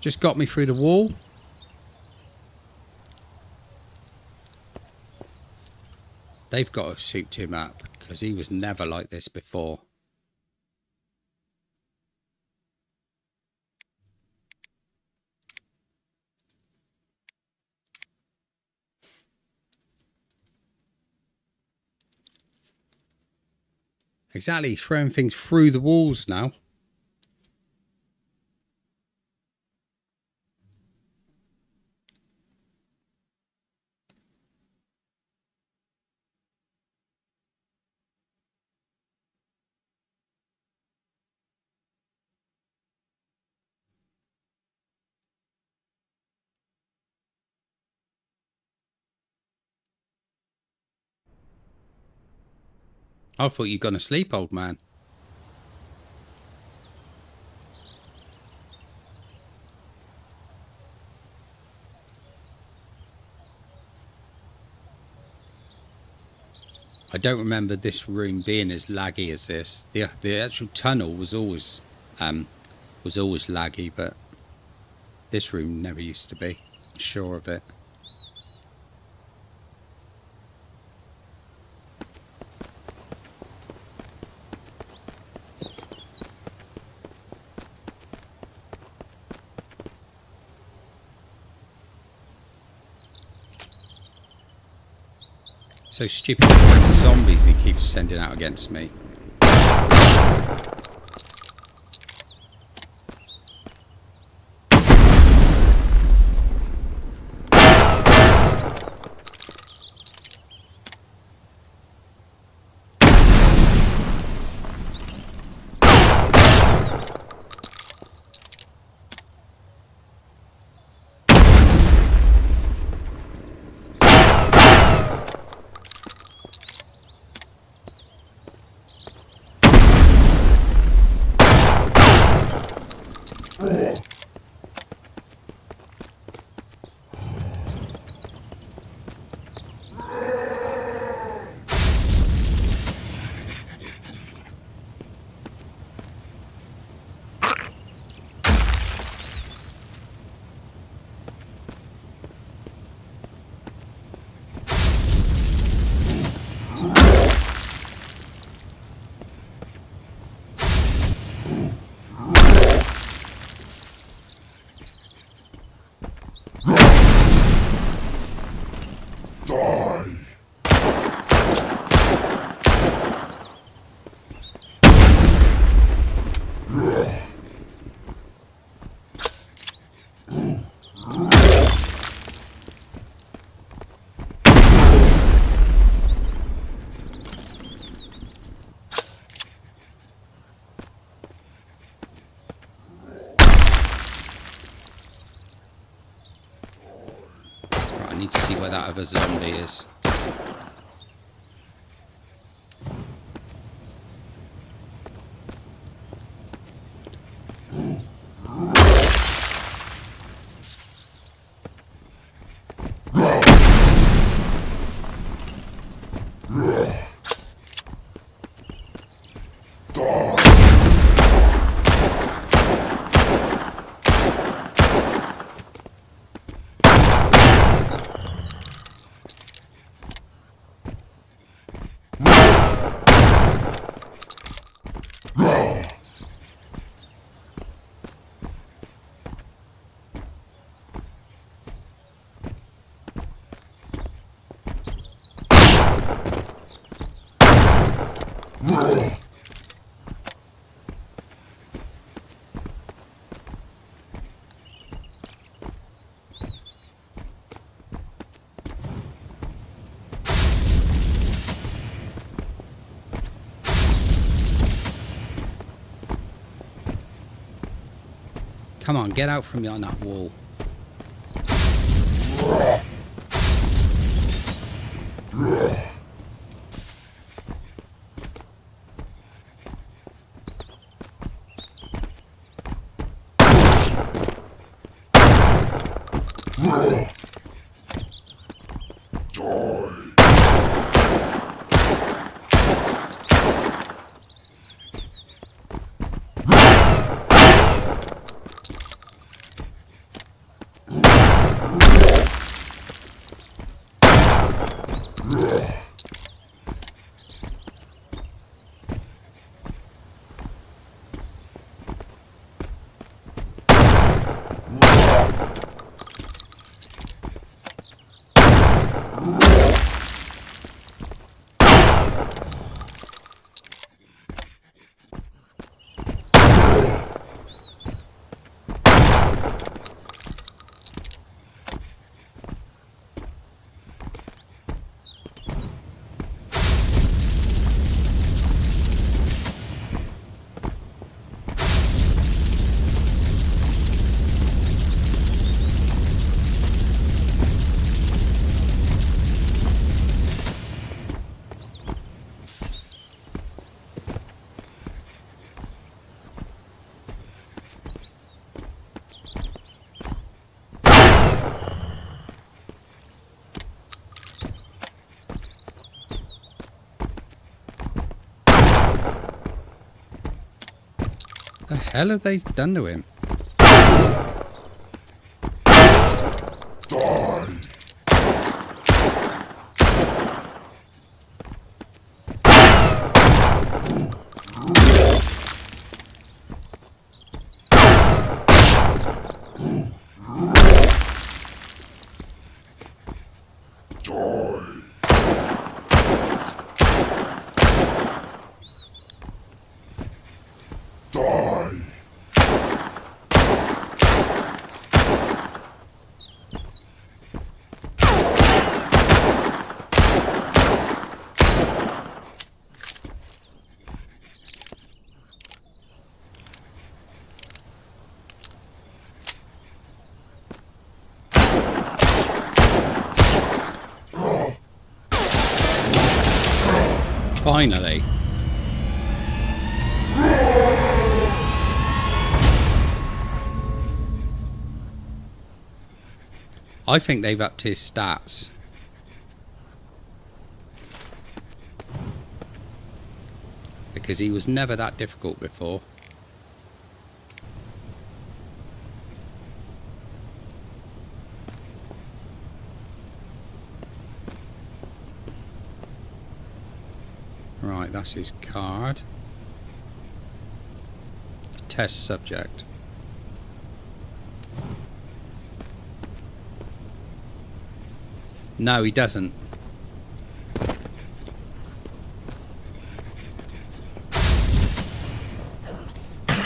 Just got me through the wall? They've got to souped him up because he was never like this before. Exactly, he's throwing things through the walls now. I thought you'd gone to sleep, old man. I don't remember this room being as laggy as this. The actual tunnel was always laggy, but this room never used to be. I'm sure of it. So stupid zombies he keeps sending out against me. where that other zombie is. Come on, get out from behind that wall. The hell have they done to him? Finally. I think they've upped his stats. Because he was never that difficult before. Right, that's his card. Test subject. No, he doesn't.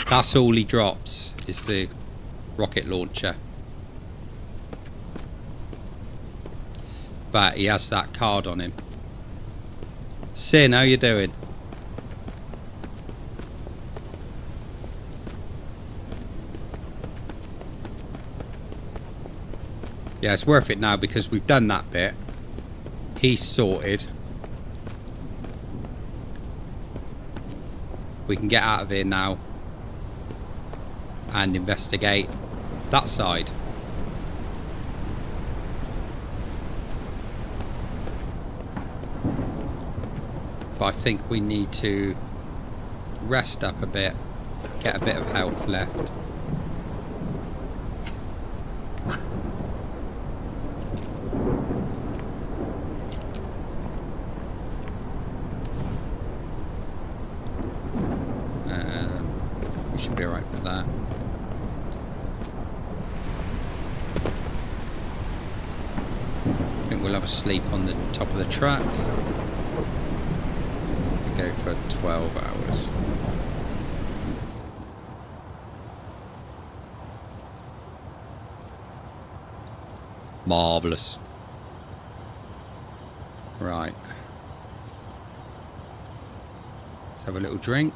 That's all he drops, is the rocket launcher. But he has that card on him. Sin, how you doing? Yeah, it's worth it now because we've done that bit. He's sorted. We can get out of here now and investigate that side. But I think we need to rest up a bit, get a bit of health left. We should be alright for that. I think we'll have a sleep on the top of the truck. We go for 12 hours. Marvellous. Right. Let's have a little drink.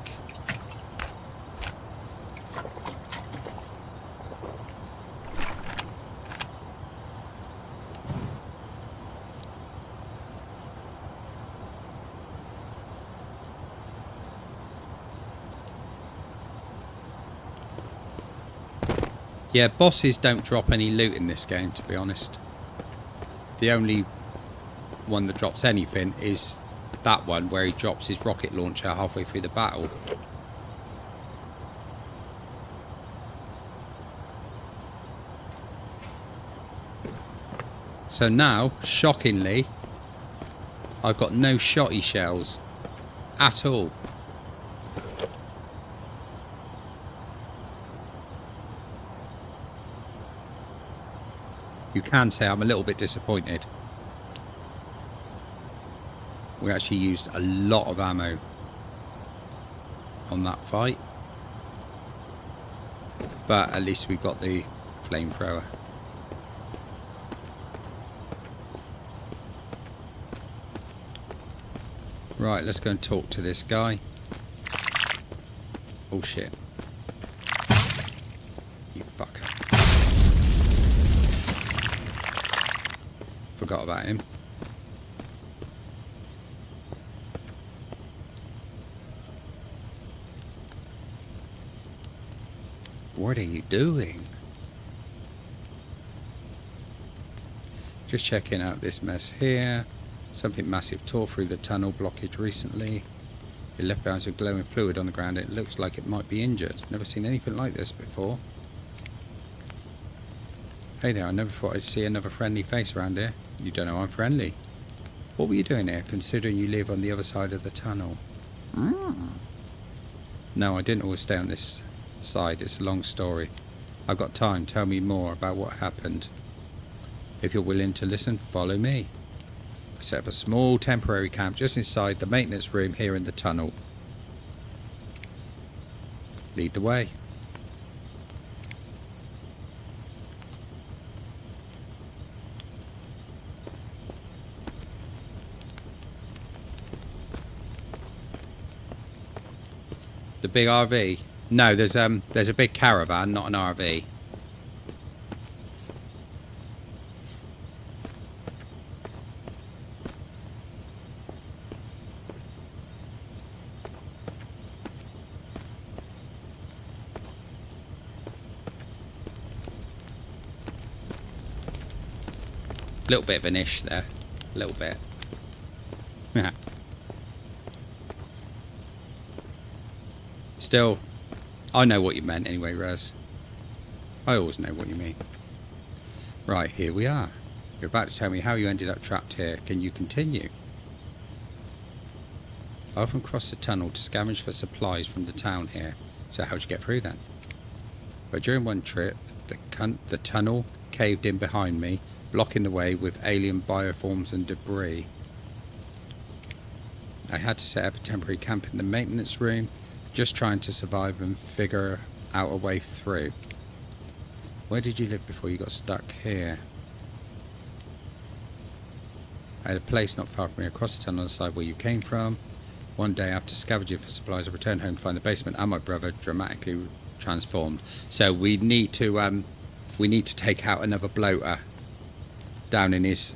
Yeah, bosses don't drop any loot in this game, to be honest. The only one that drops anything is that one where he drops his rocket launcher halfway through the battle. So now, shockingly, I've got no shotty shells at all. You can say I'm a little bit disappointed. We actually used a lot of ammo on that fight. But at least we got the flamethrower. Right, let's go and talk to this guy. Oh shit. You fucker. Forgot about him. What are you doing? Just checking out this mess here. Something massive tore through the tunnel blockage recently. It left behind some glowing fluid on the ground. It looks like it might be injured. Never seen anything like this before. Hey there, I never thought I'd see another friendly face around here. You don't know I'm friendly. What were you doing here, considering you live on the other side of the tunnel? No, I didn't always stay on this side. It's a long story. I've got time. Tell me more about what happened. If you're willing to listen, follow me. I set up a small temporary camp just inside the maintenance room here in the tunnel. Lead the way. The big RV? No, there's a big caravan, not an RV. A little bit of an ish there. A little bit. Still, I know what you meant anyway, Raz. I always know what you mean. Right, here we are. You're about to tell me how you ended up trapped here. Can you continue? I often cross the tunnel to scavenge for supplies from the town here. So how'd you get through then? But during one trip, the tunnel caved in behind me, blocking the way with alien bioforms and debris. I had to set up a temporary camp in the maintenance room, just trying to survive and figure out a way through. Where did you live before you got stuck here? I had a place not far from me across the tunnel on the side where you came from. One day after scavenging for supplies, I returned home to find the basement and my brother dramatically transformed. So we need to take out another bloater down in his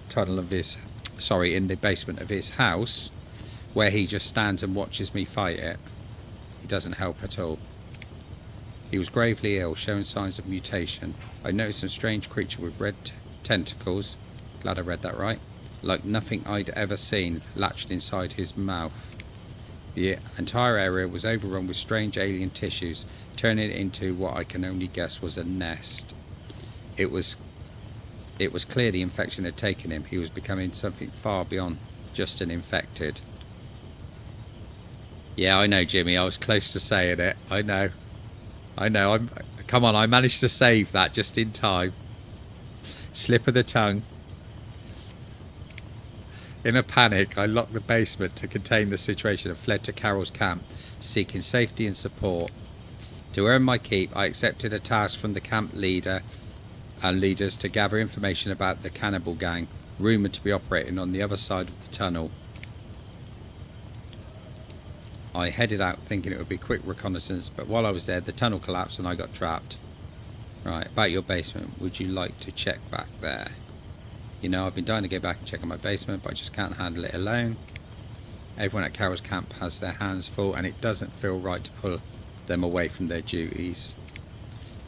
tunnel of his, sorry, in the basement of his house, where he just stands and watches me fight it. He doesn't help at all. He was gravely ill, showing signs of mutation. I noticed some strange creature with red tentacles, glad I read that right, like nothing I'd ever seen, latched inside his mouth. The entire area was overrun with strange alien tissues, turning it into what I can only guess was a nest. It was clear the infection had taken him. He was becoming something far beyond just an infected. Yeah, I know, Jimmy. I was close to saying it. I know. Come on, I managed to save that just in time. Slip of the tongue. In a panic, I locked the basement to contain the situation and fled to Carol's camp, seeking safety and support. To earn my keep, I accepted a task from the camp leader and leaders to gather information about the cannibal gang, rumoured to be operating on the other side of the tunnel. I headed out thinking it would be quick reconnaissance, but while I was there, the tunnel collapsed and I got trapped. Right, about your basement, would you like to check back there? You know, I've been dying to get back and check on my basement, but I just can't handle it alone. Everyone at Carol's camp has their hands full, and it doesn't feel right to pull them away from their duties.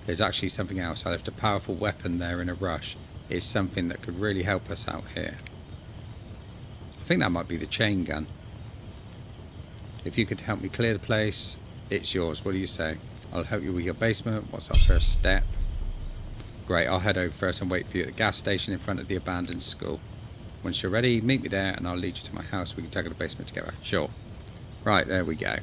There's actually something else. I left a powerful weapon there in a rush. It's something that could really help us out here. I think that might be the chain gun. If you could help me clear the place, it's yours. What do you say? I'll help you with your basement. What's our first step? Great, I'll head over first and wait for you at the gas station in front of the abandoned school. Once you're ready, meet me there and I'll lead you to my house. We can tackle the basement together. Sure. Right, there we go.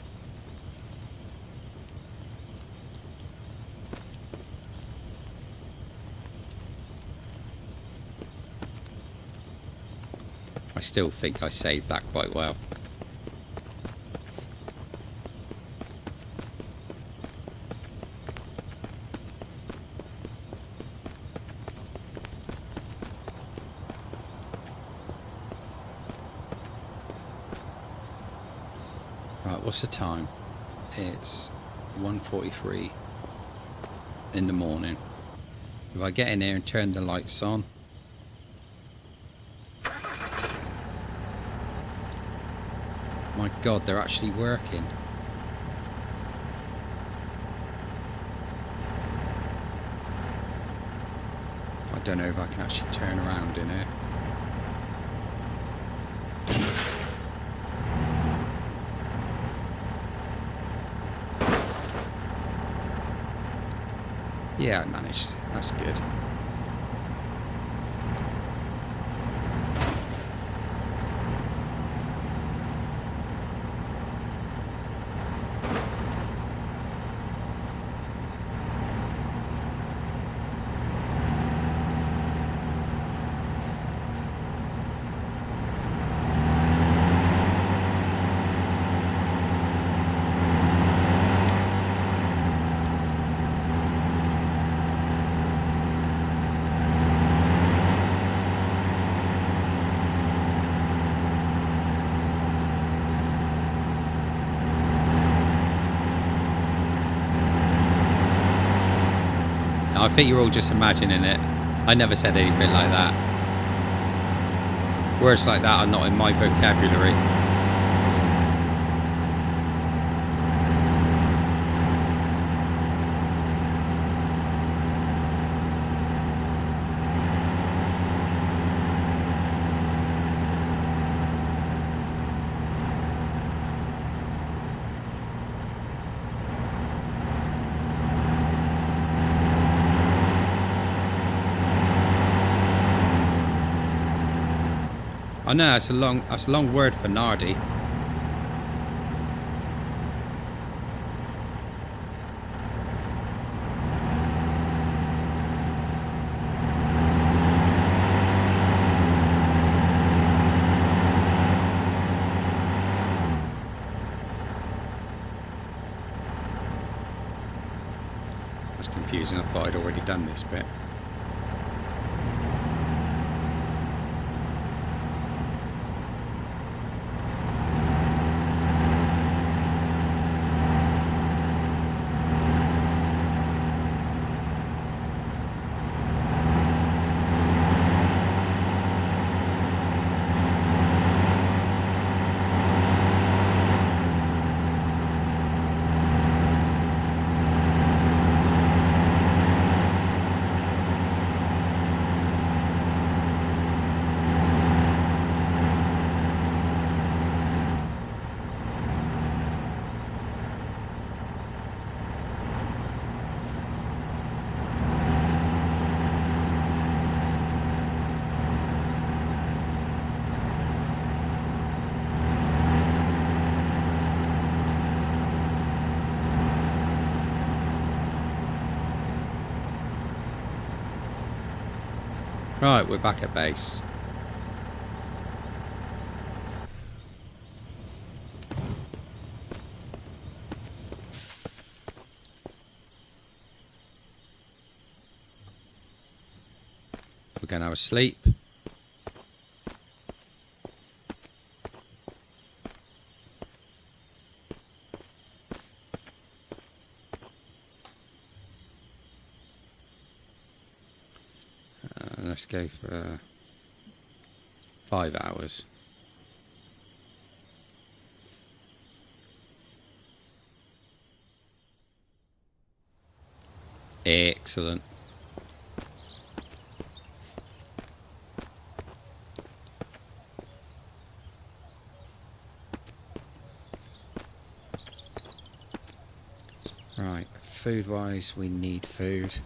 I still think I saved that quite well. Right, what's the time? It's 1:43 in the morning. If I get in here and turn the lights on, my God, they're actually working. I don't know if I can actually turn around in here. Yeah, I managed. That's good. I think you're all just imagining it. I never said anything like that. Words like that are not in my vocabulary. I know that's a long word for Nardi. That's confusing. I thought I'd already done this bit. Right, we're back at base. We're going to have a sleep. Let's go for 5 hours. Excellent. Right, food-wise, we need food.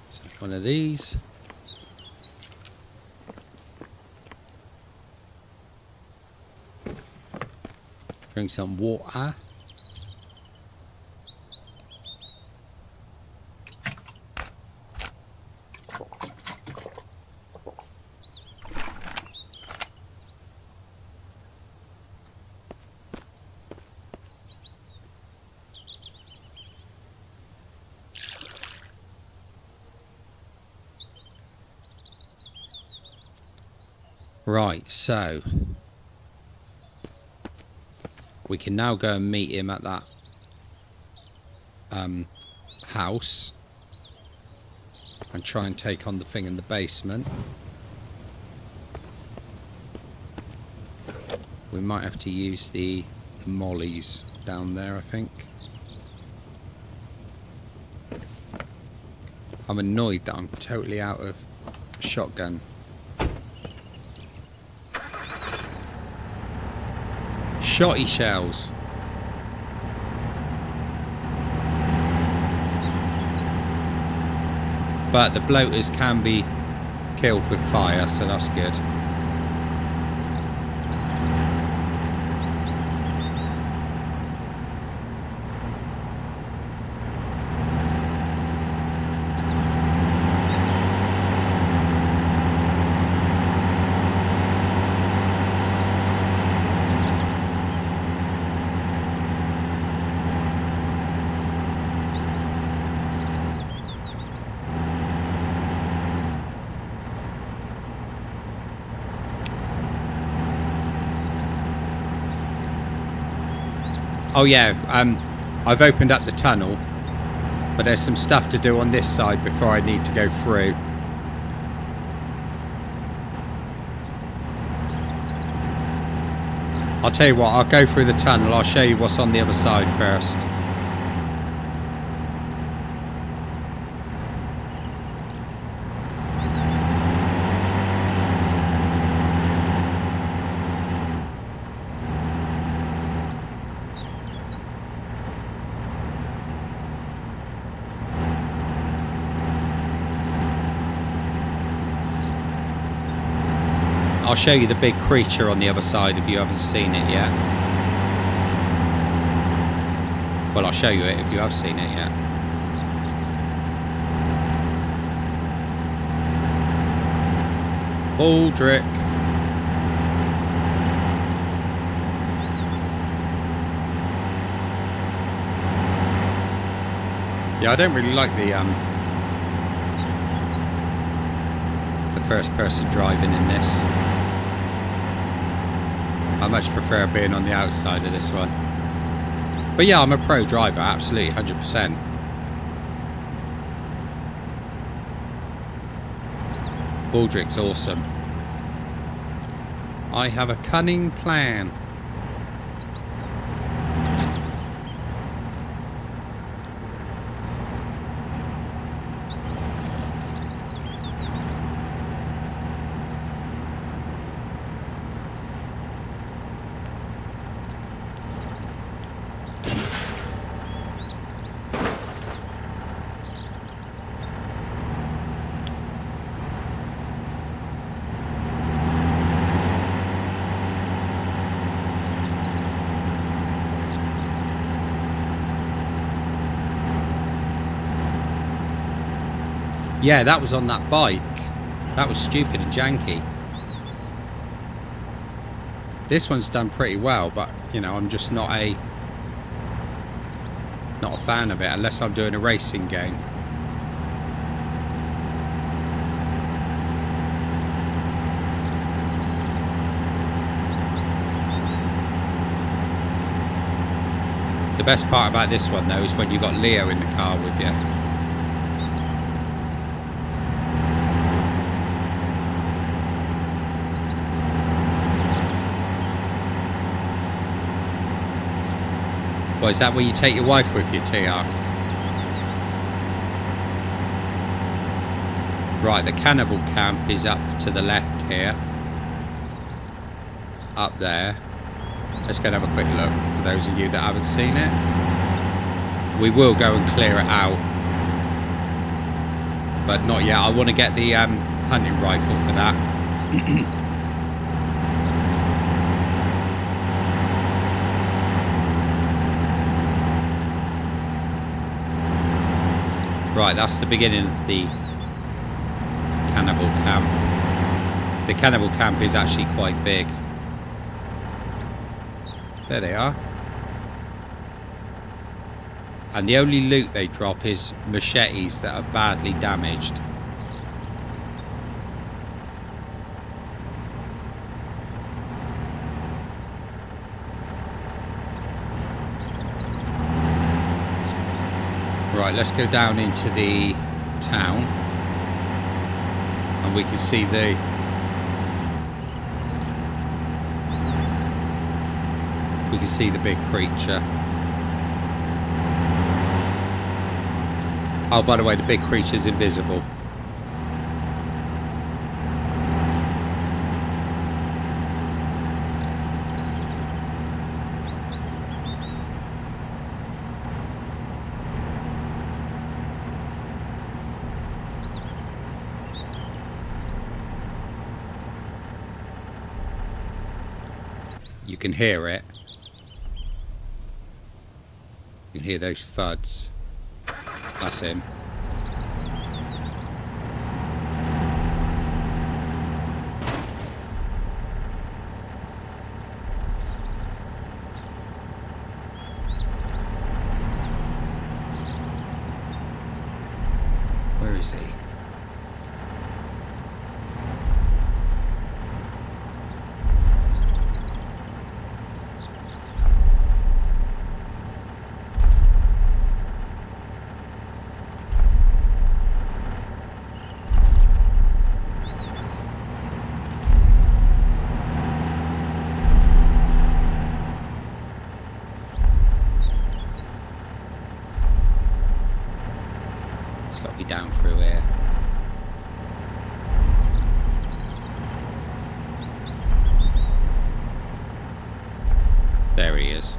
So one of these. Drink some water. Right, so we can now go and meet him at that house and try and take on the thing in the basement. We might have to use the mollies down there, I think. I'm annoyed that I'm totally out of shotgun. Shotty shells. But the bloaters can be killed with fire, so that's good. Oh yeah, I've opened up the tunnel, but there's some stuff to do on this side before I need to go through. I'll tell you what, I'll go through the tunnel, I'll show you what's on the other side first. I'll show you the big creature on the other side if you haven't seen it yet. Well, I'll show you it if you have seen it yet. Baldric. Yeah, I don't really like the first person driving in this. I much prefer being on the outside of this one. But yeah, I'm a pro driver, absolutely, 100%. Baldric's awesome. I have a cunning plan. Yeah, that was on that bike. That was stupid and janky. This one's done pretty well, but you know, I'm just not a fan of it unless I'm doing a racing game. The best part about this one though is when you've got Leo in the car with you. Well, is that where you take your wife with you, TR? Right, the cannibal camp is up to the left here. Up there. Let's go and have a quick look for those of you that haven't seen it. We will go and clear it out. But not yet. I want to get the hunting rifle for that. Right, that's the beginning of the cannibal camp. The cannibal camp is actually quite big. There they are. And the only loot they drop is machetes that are badly damaged. Right, let's go down into the town and we can see the big creature. Oh, by the way, the big creature's invisible. You can hear it. You can hear those thuds. That's him. Where is he? It's got to be down through here. There he is.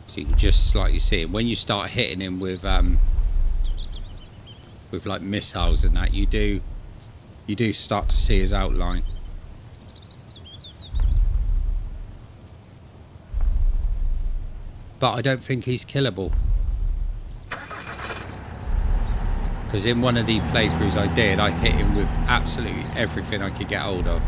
So you can just slightly see him. When you start hitting him with like missiles and that, you do start to see his outline. But I don't think he's killable. Because in one of the playthroughs I did, I hit him with absolutely everything I could get hold of.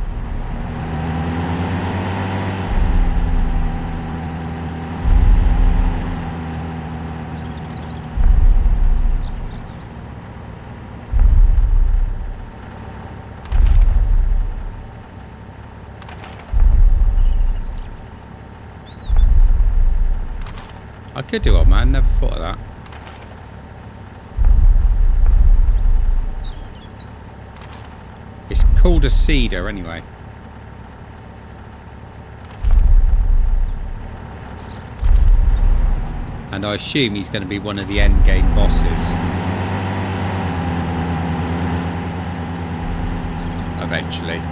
I could do it, man. Never thought of that. It's called a cedar, anyway. And I assume he's going to be one of the end game bosses. Eventually.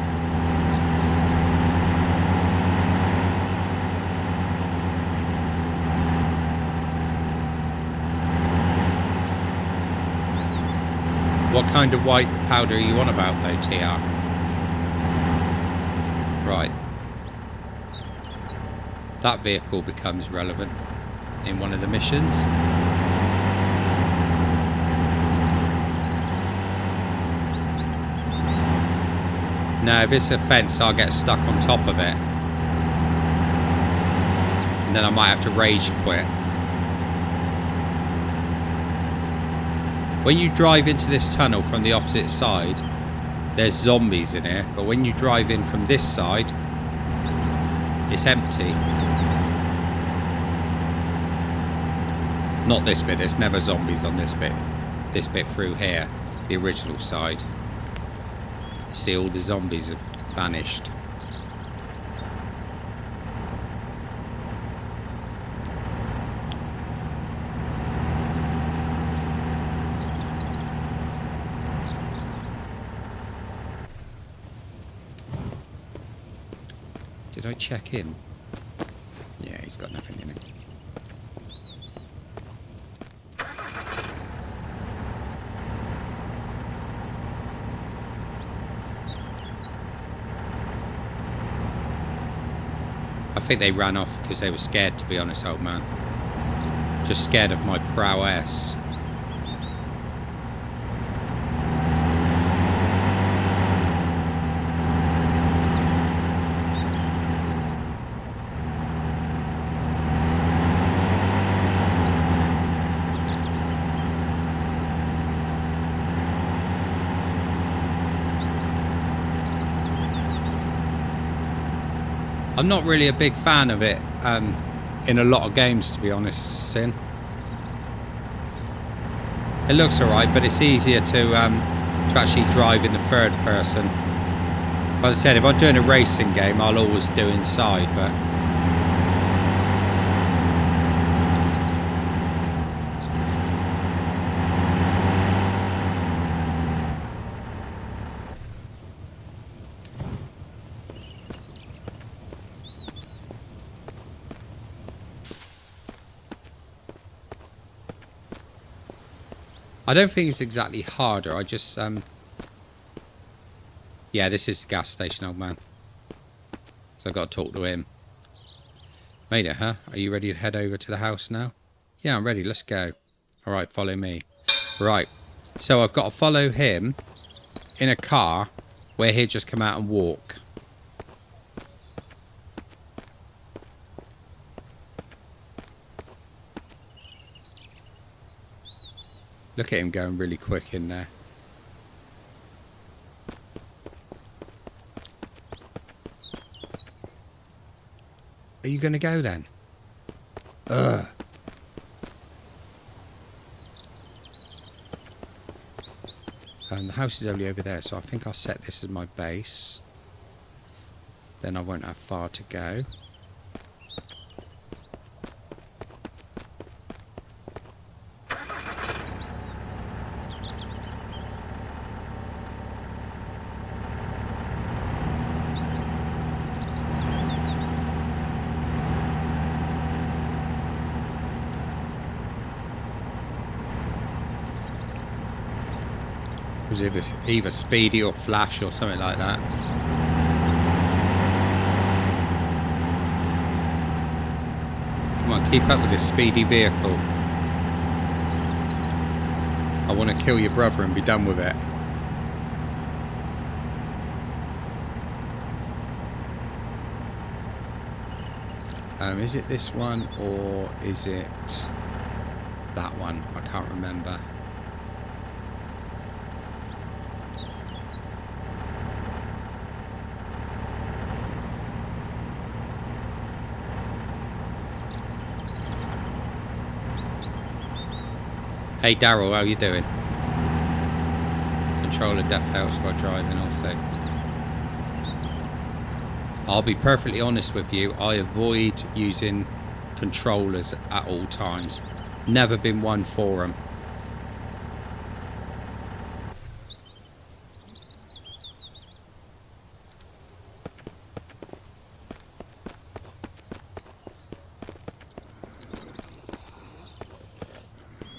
What kind of white powder are you on about though, TR? Right. That vehicle becomes relevant. in one of the missions. No, if it's a fence, I'll get stuck on top of it. And then I might have to rage quit. When you drive into this tunnel from the opposite side, there's zombies in here. But when you drive in from this side, it's empty. Not this bit, there's never zombies on this bit. This bit through here, the original side. You see all the zombies have vanished. Did I check him? Yeah, he's got nothing in him. I think they ran off because they were scared, to be honest, old man. Just scared of my prowess. I'm not really a big fan of it in a lot of games, to be honest, Sin. It looks alright, but it's easier to actually drive in the third person. But as I said, if I'm doing a racing game, I'll always do inside, but... I don't think it's exactly harder, I just, yeah, this is the gas station, old man. So I've got to talk to him. Made it, huh? Are you ready to head over to the house now? Yeah, I'm ready, let's go. Alright, follow me. Right, so I've got to follow him in a car where he'll just come out and walk. Look at him going really quick in there. Are you going to go then? Ugh. And the house is only over there, so I think I'll set this as my base. Then I won't have far to go. It was either Speedy or Flash or something like that. Come on, keep up with this speedy vehicle. I want to kill your brother and be done with it. Is it this one or is it that one? I can't remember. Hey Daryl, how you doing? Controller depth helps by driving also. I'll be perfectly honest with you, I avoid using controllers at all times. Never been one for them.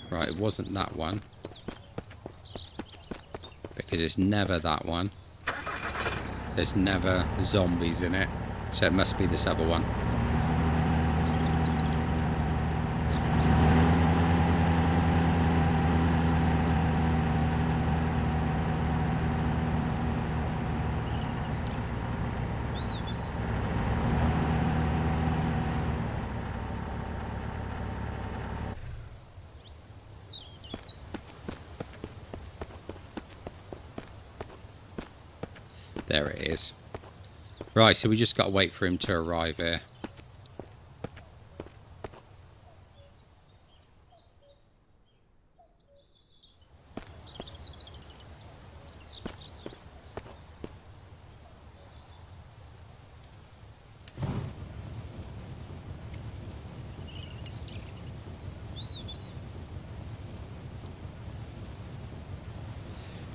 Right, it wasn't that one. Because it's never that one. There's never zombies in it. So it must be this other one. There it is. Right, so we just got to wait for him to arrive here.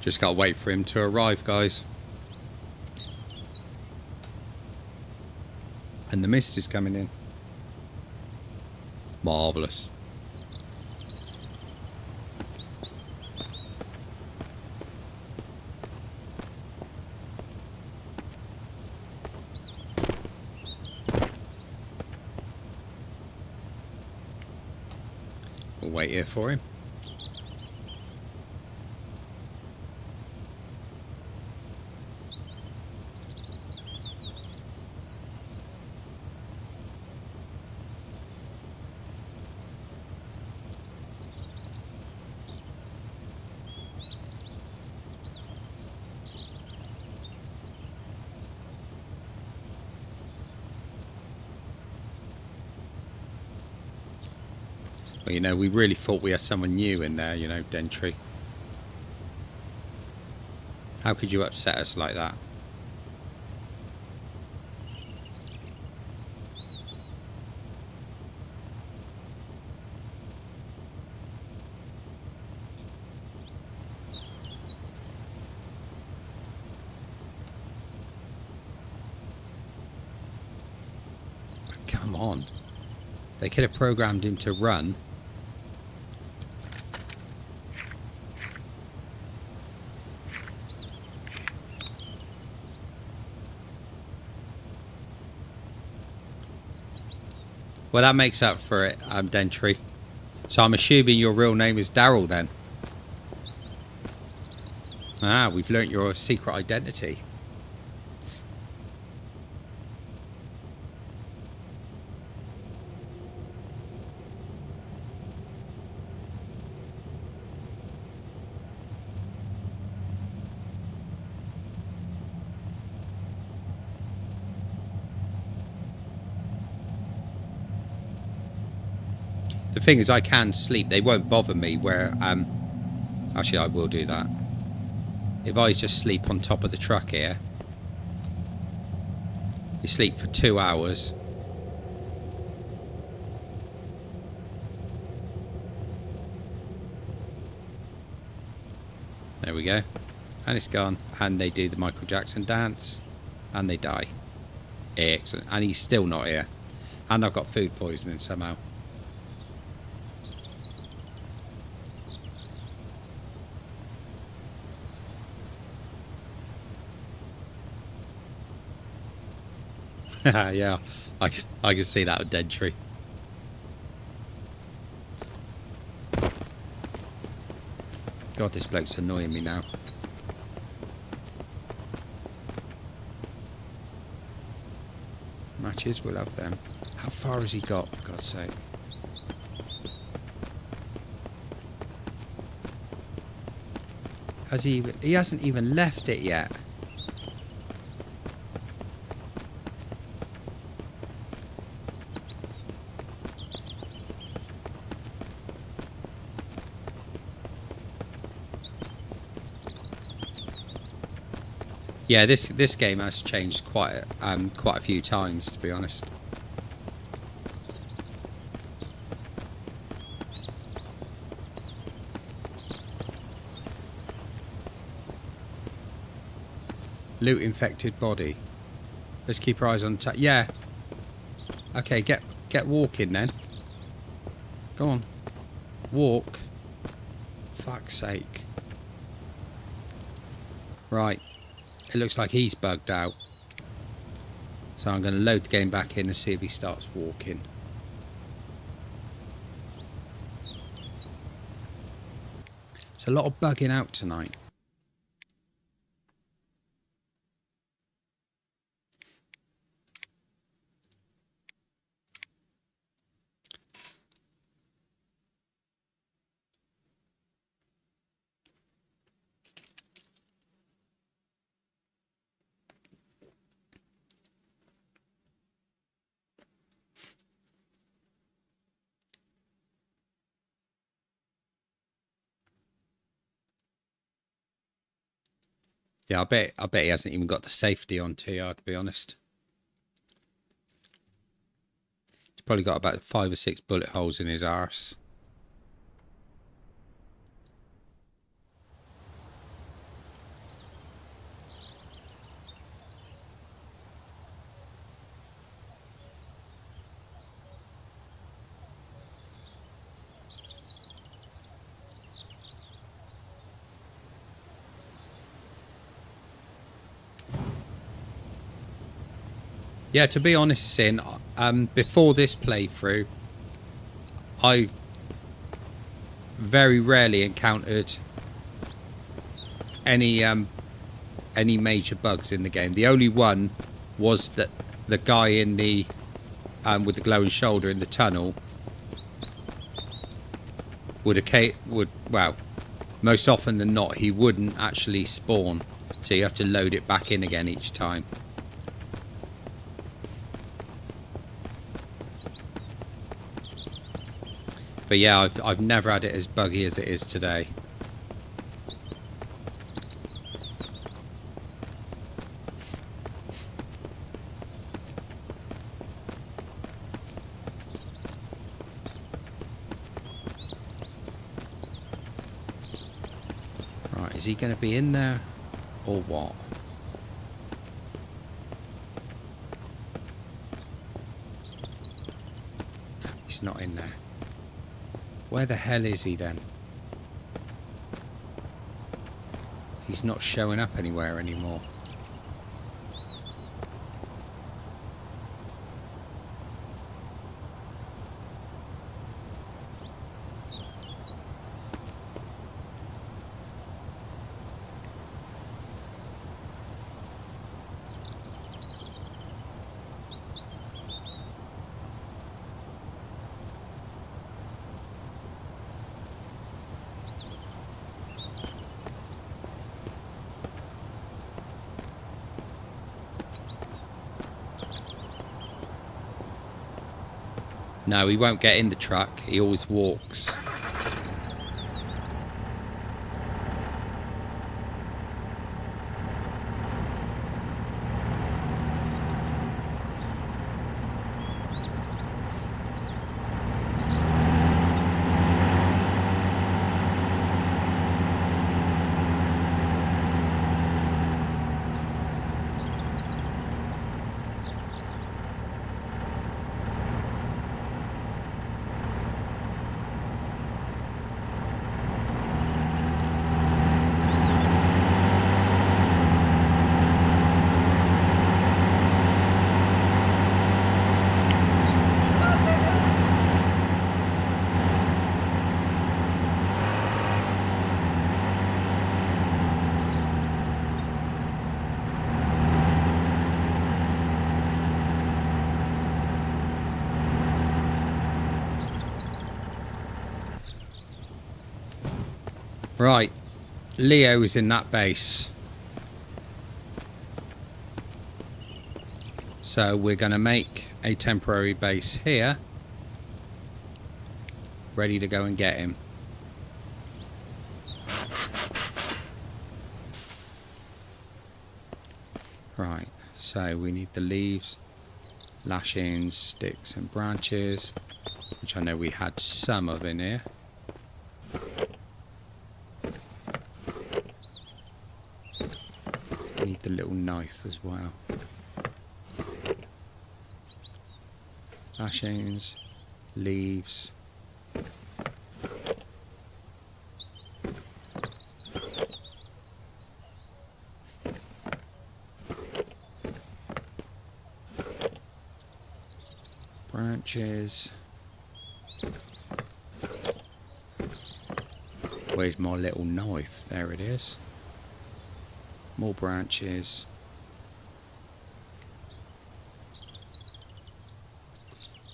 Just got to wait for him to arrive, guys. And the mist is coming in. Marvellous. We'll wait here for him. Well, you know, we really thought we had someone new in there, you know, Dentry. How could you upset us like that? Come on. They could have programmed him to run. Well, that makes up for it, Dentry. So I'm assuming your real name is Daryl then. Ah, we've learnt your secret identity. The thing is, I can sleep. They won't bother me where... actually, I will do that. If I just sleep on top of the truck here... You sleep for 2 hours. There we go. And it's gone. And they do the Michael Jackson dance. And they die. Excellent. And he's still not here. And I've got food poisoning somehow. Yeah, I can see that with Dentry. God, this bloke's annoying me now. Matches, we'll have them. How far has he got, for God's sake? Has he... He hasn't even left it yet. Yeah, this game has changed quite a few times, to be honest. Loot infected body. Let's keep our eyes on yeah. Okay, get walking then. Go on. Walk. Fuck's sake. Right. It looks like he's bugged out. So I'm going to load the game back in and see if he starts walking. It's a lot of bugging out tonight. Yeah, I bet he hasn't even got the safety on TR, to be honest. He's probably got about 5 or 6 bullet holes in his arse. Yeah, to be honest, Sin, before this playthrough, I very rarely encountered any major bugs in the game. The only one was that the guy in the with the glowing shoulder in the tunnel would well, most often than not, he wouldn't actually spawn, so you have to load it back in again each time. But yeah, I've never had it as buggy as it is today. Right, is he going to be in there or what? He's not in there. Where the hell is he then? He's not showing up anywhere anymore. No, he won't get in the truck. He always walks. Right, Leo is in that base. So we're going to make a temporary base here. Ready to go and get him. Right, so we need the leaves, lashings, sticks and branches, which I know we had some of in here. Need the little knife as well. Lashings, leaves. Branches. Where's my little knife? There it is. More branches.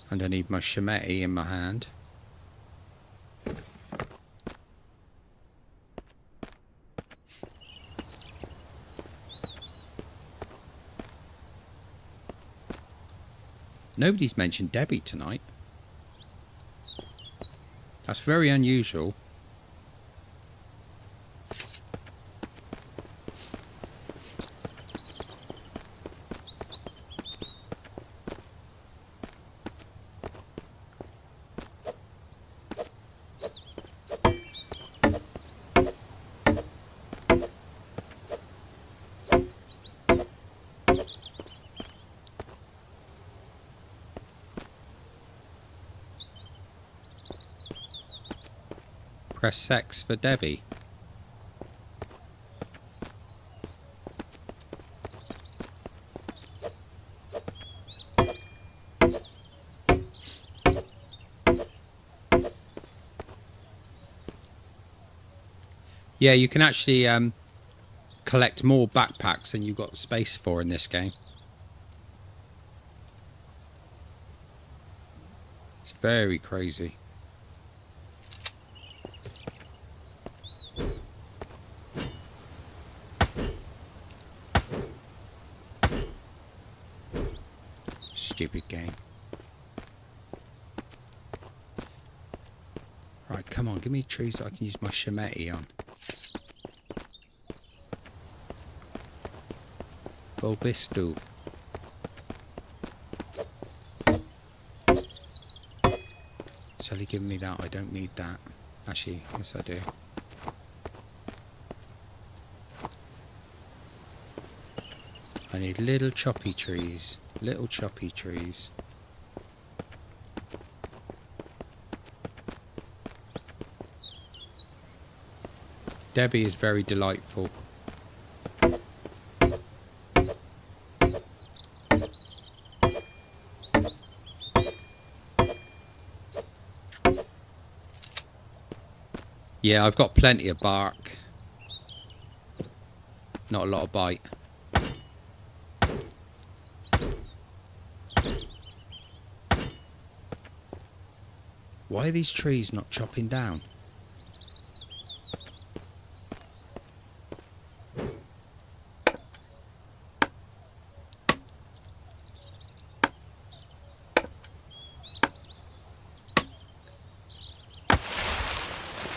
And I need my shemeti in my hand. Nobody's mentioned Debbie tonight. That's very unusual. press sex for Debbie. Yeah, you can actually collect more backpacks than you've got space for in this game. It's very crazy. Stupid game. Right, come on, give me trees that I can use my shemeti on. Bulbistu. It's only giving me that. I don't need that. Actually, yes I do. I need little choppy trees. Little choppy trees. Debbie is very delightful. Yeah, I've got plenty of bark. Not a lot of bite. Why are these trees not chopping down?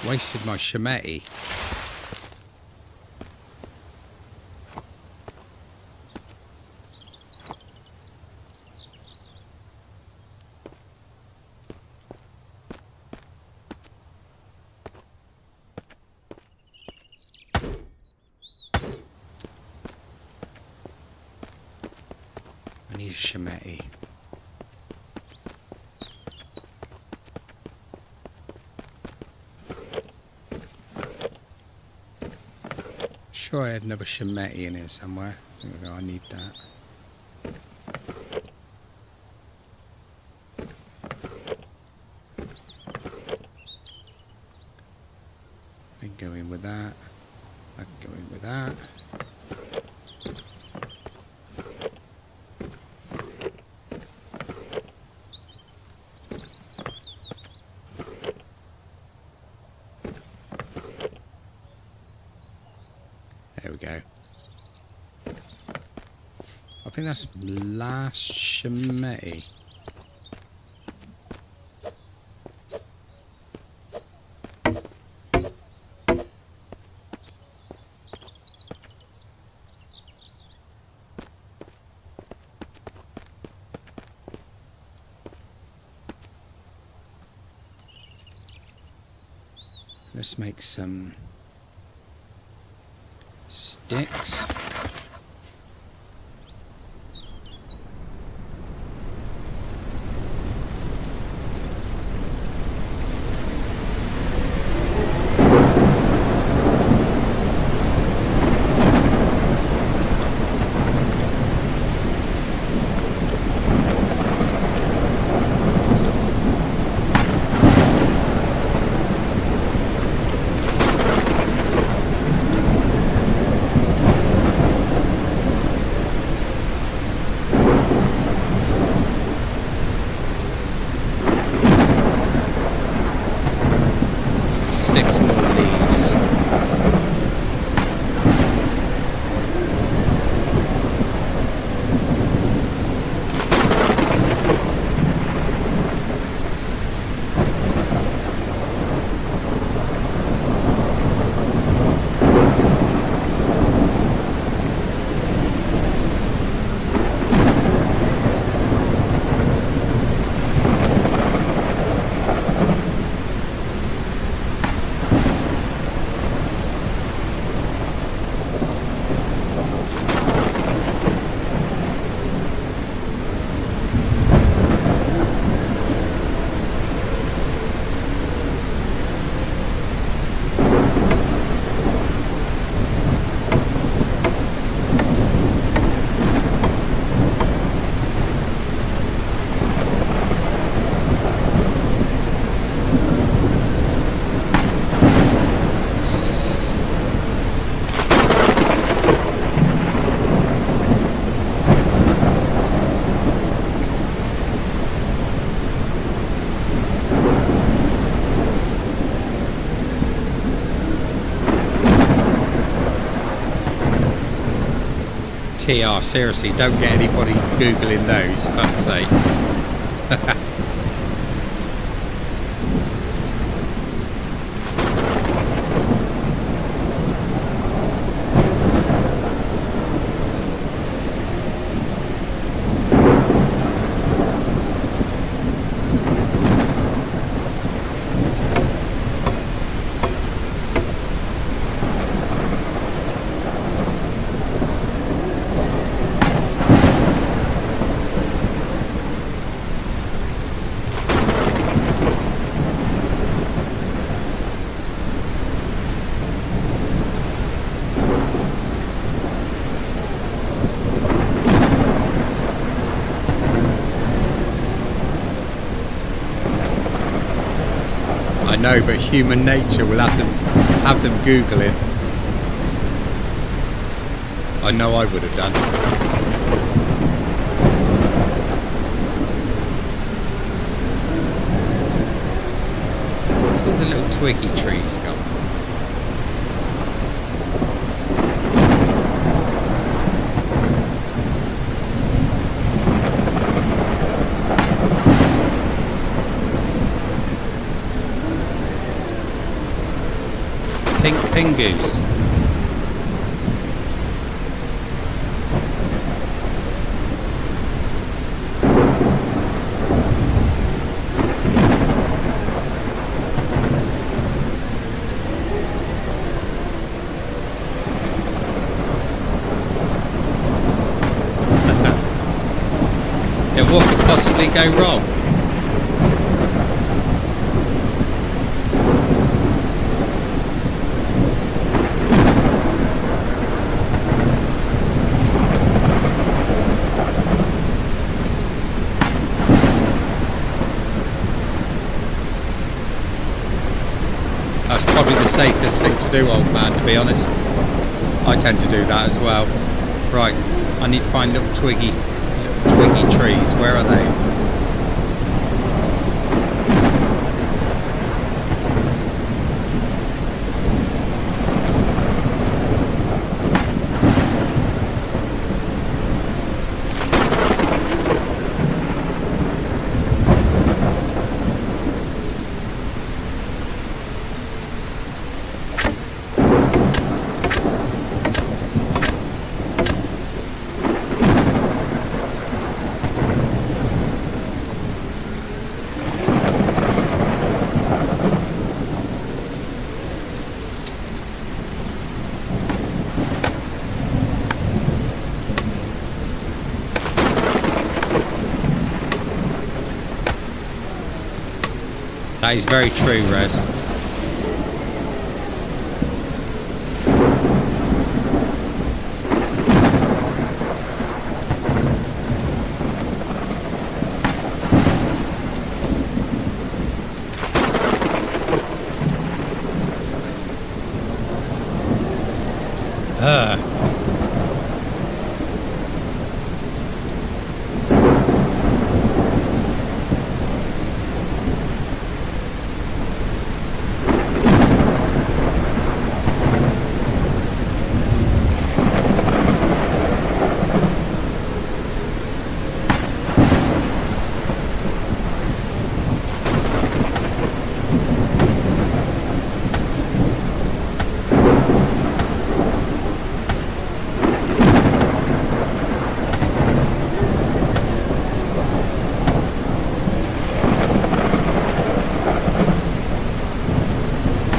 Wasted my shemeti. I need a shemeti. Sure, I had another shemeti in here somewhere. There we go, I need that. I can go in with that. I can go in with that. There we go. I think that's last shemeti. Let's make some sticks. Six more leaves. TR, seriously, don't get anybody Googling those, for fuck's sake. I know, but human nature will have them Google it. I know I would have done. What's all the little twiggy trees gone? Pingoos. Yeah, what could possibly go wrong? That's probably the safest thing to do, old man, to be honest. I tend to do that as well. Right, I need to find little twiggy trees. Where are they? That is very true, Rez.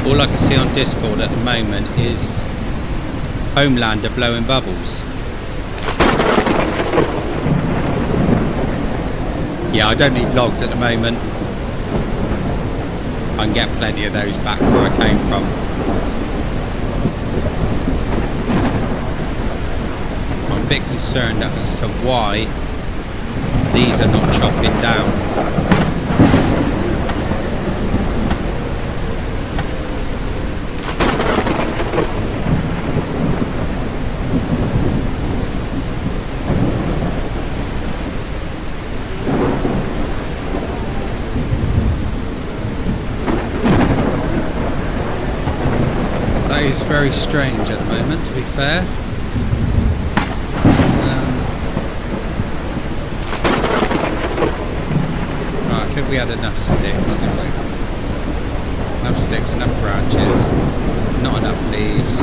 All I can see on Discord at the moment is Homelander blowing bubbles. Yeah, I don't need logs at the moment. I can get plenty of those back where I came from. I'm a bit concerned as to why these are not chopping down. That is very strange at the moment, to be fair. think we had enough sticks, didn't we? Enough sticks, enough branches, not enough leaves.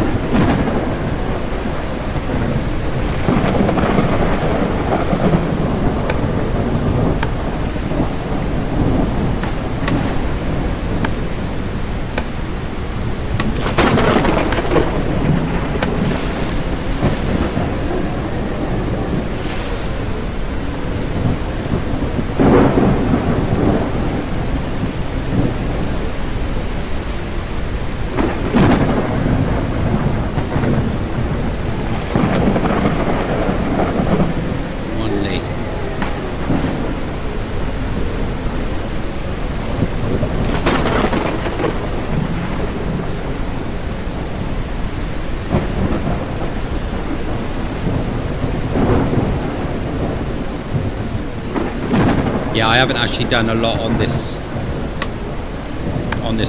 Yeah, I haven't actually done a lot on this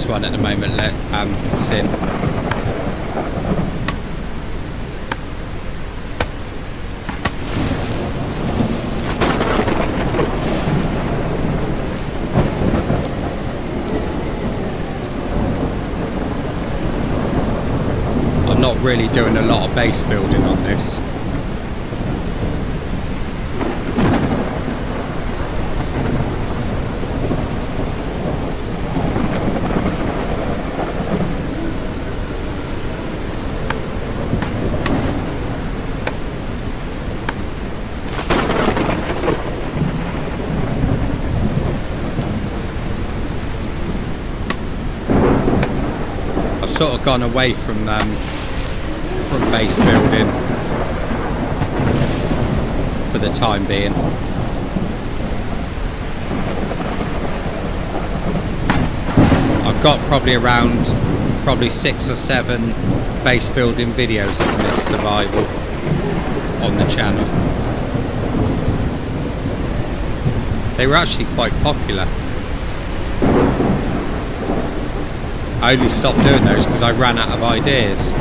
one at the moment, Sin. I'm not really doing a lot of base building on this. Sort of gone away from base building for the time being. I've got probably around 6 or 7 base building videos on this survival on the channel. They were actually quite popular. I only stopped doing those because I ran out of ideas.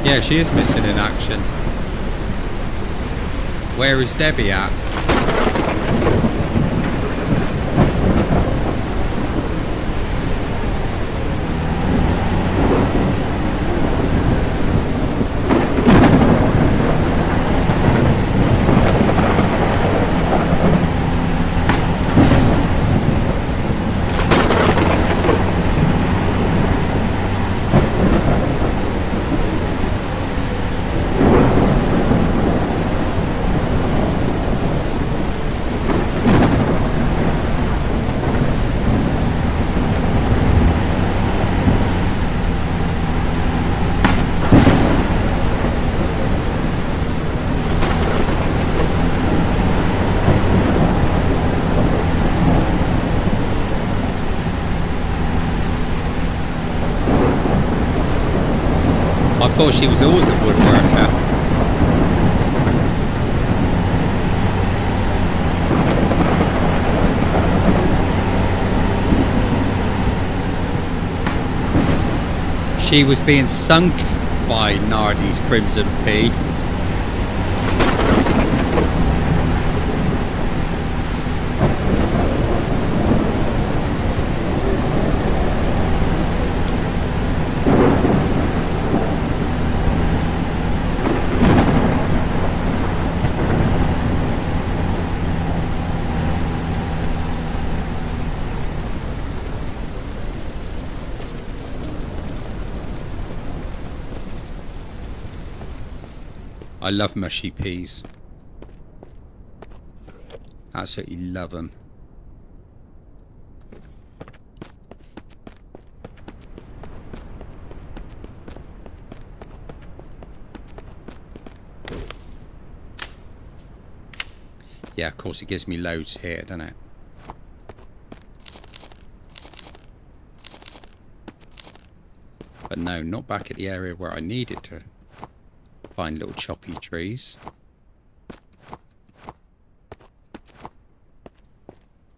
Yeah, she is missing in action. Where is Debbie at? I thought she was always a woodworker. She was being sunk by Nardi's Crimson Pea. I love mushy peas. Absolutely love them. Yeah, of course it gives me loads here, doesn't it? But no, not back at the area where I needed to find little choppy trees.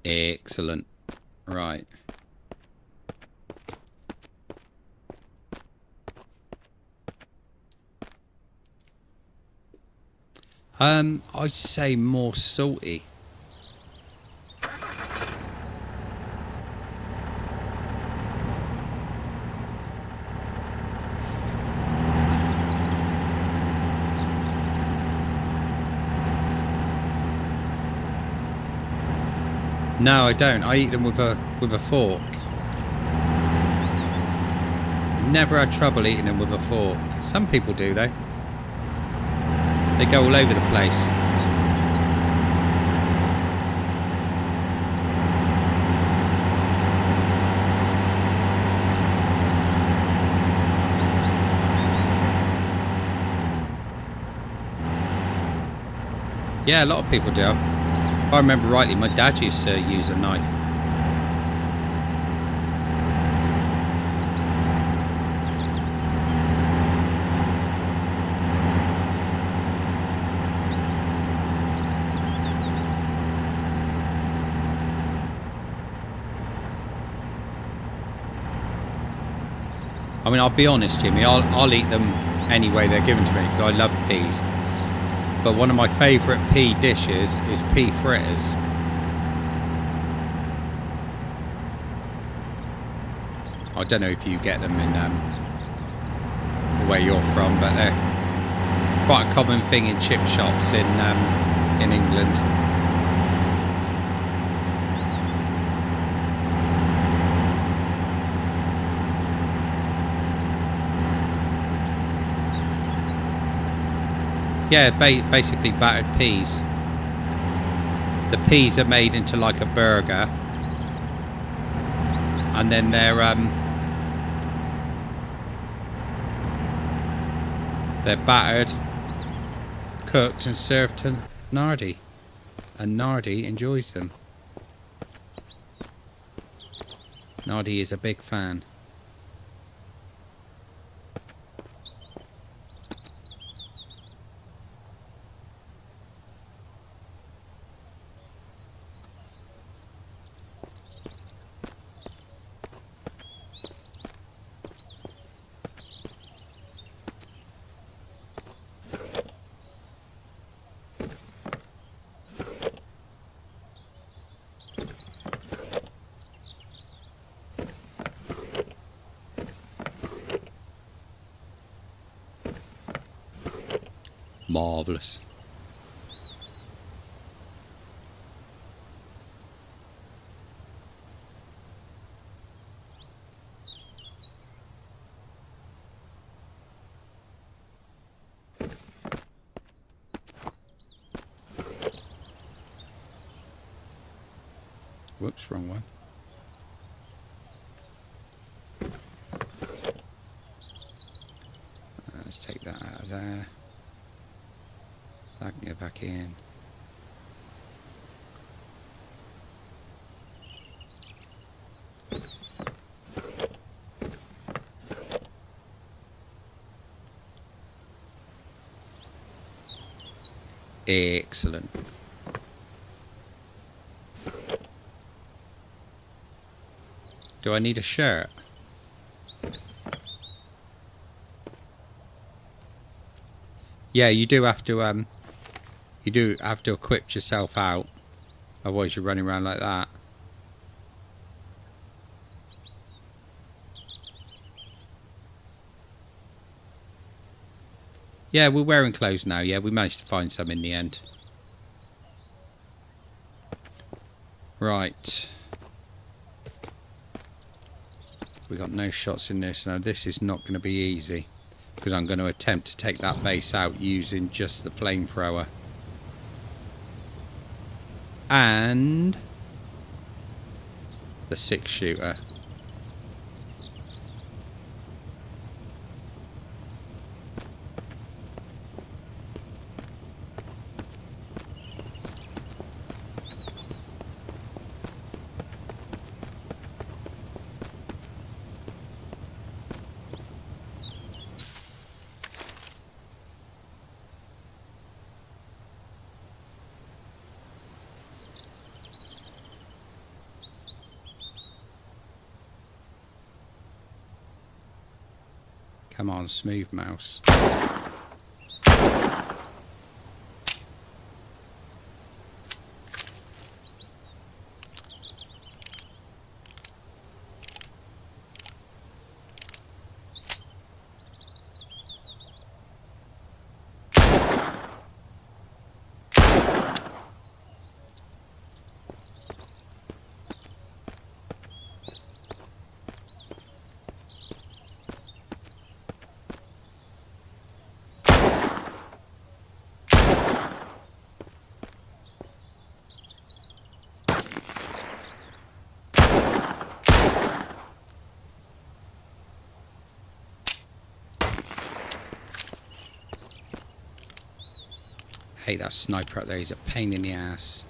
Excellent. Right. I'd say more salty. No, I don't. I eat them with a fork. Never had trouble eating them with a fork. Some people do though. They go all over the place. Yeah, a lot of people do. If I remember rightly, my dad used to use a knife. I mean, I'll be honest, Jimmy, I'll eat them any way they're given to me because I love peas. But one of my favourite pea dishes is pea fritters. I don't know if you get them in where you're from, but they're quite a common thing in chip shops in England. Yeah, basically battered peas. The peas are made into like a burger, and then they're battered, cooked, and served to Nardi, and Nardi enjoys them. Nardi is a big fan. Marvellous. Whoops, wrong one. Let's take that out of there. That can go back in. Excellent. Do I need a shirt? Yeah, you do have to equip yourself out, otherwise you're running around like that. Yeah, we're wearing clothes now. Yeah, we managed to find some in the end. Right. We got no shots in this. Now this is not going to be easy, because I'm going to attempt to take that base out using just the flamethrower. And the 6-shooter. Come on, smooth mouse. hate that sniper up there. He's a pain in the ass.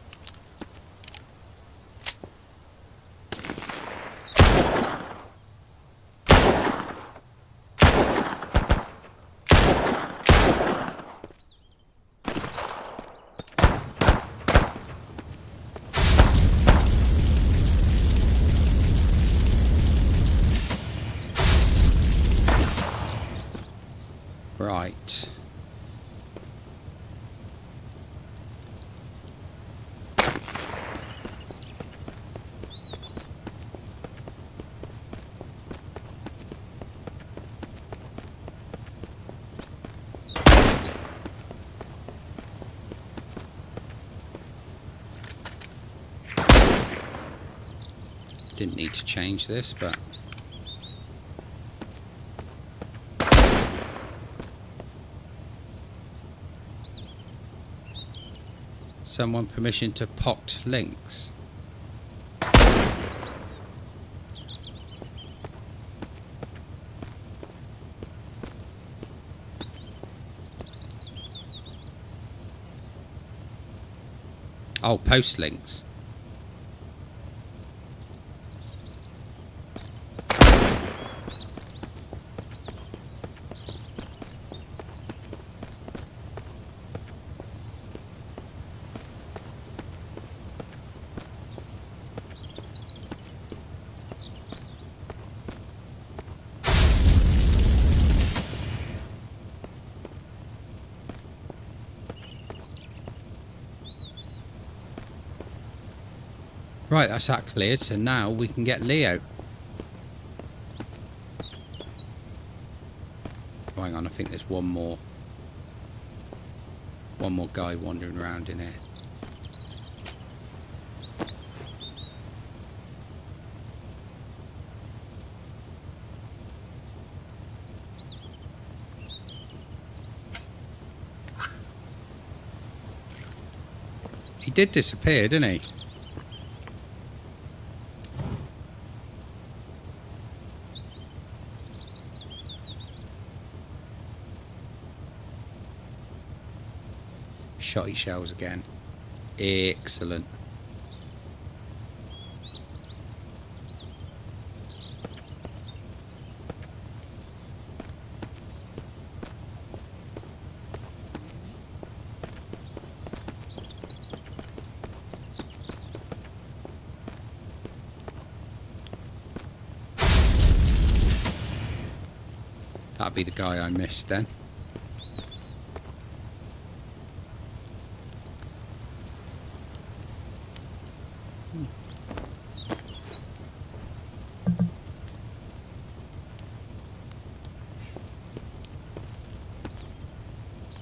Right. Didn't need to change this, but... Someone permission to pot links. Oh, post links. Right, that's that cleared, so now we can get Leo. Oh, hang on, I think there's one more guy wandering around in here. He did disappear, didn't he? Shotty shells again. Excellent. That'd be the guy I missed then.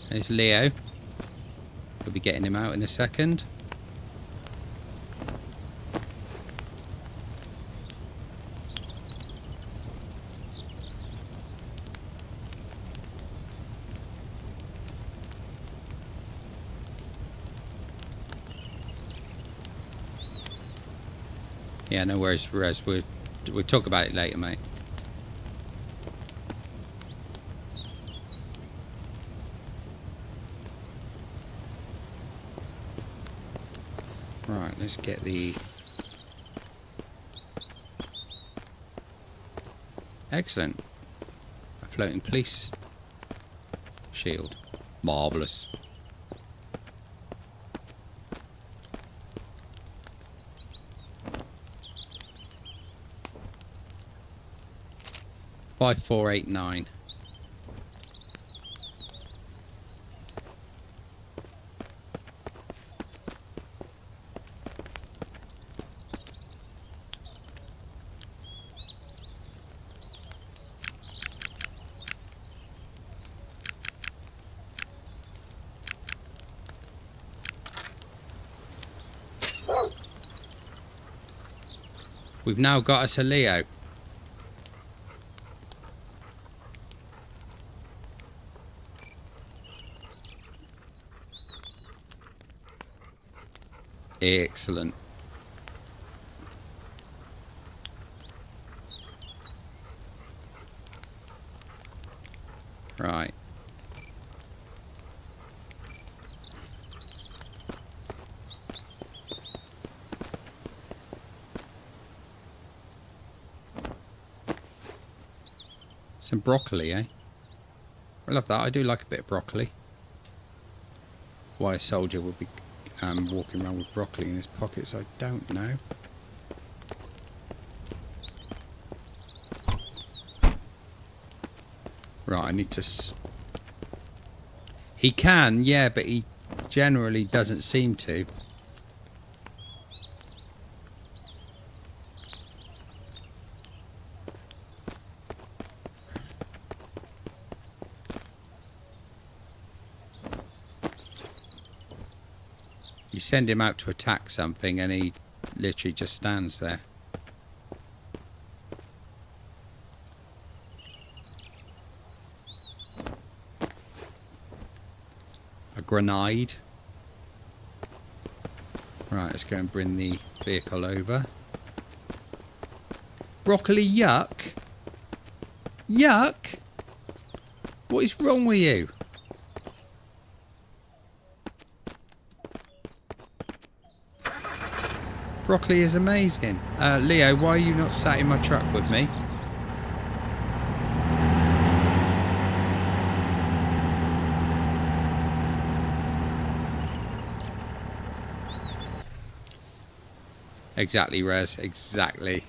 There's Leo. We'll be getting him out in a second. Yeah, no worries, Rez. We'll talk about it later, mate. Right, let's get the... Excellent. A floating police shield. Marvellous. Five, 4, 8, 9. We've now got us a Leo. Excellent. Right. Some broccoli, eh? I love that. I do like a bit of broccoli. Why a soldier would be walking around with broccoli in his pockets, I don't know. Right, I need to... He can, yeah, but he generally doesn't seem to. You send him out to attack something and he literally just stands there. A grenade. Right, let's go and bring the vehicle over. Broccoli, yuck. Yuck. What is wrong with you? Broccoli is amazing. Leo, why are you not sat in my truck with me? Exactly, Rez. Exactly.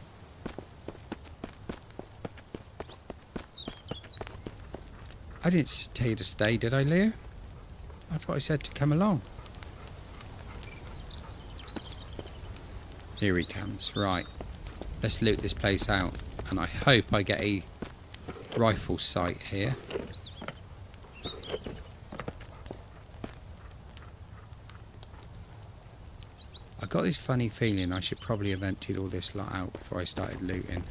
I didn't tell you to stay, did I, Leo? I thought I said to come along. Here he comes. Right. Let's loot this place out. And I hope I get a rifle sight here. I got this funny feeling I should probably have emptied all this lot out before I started looting.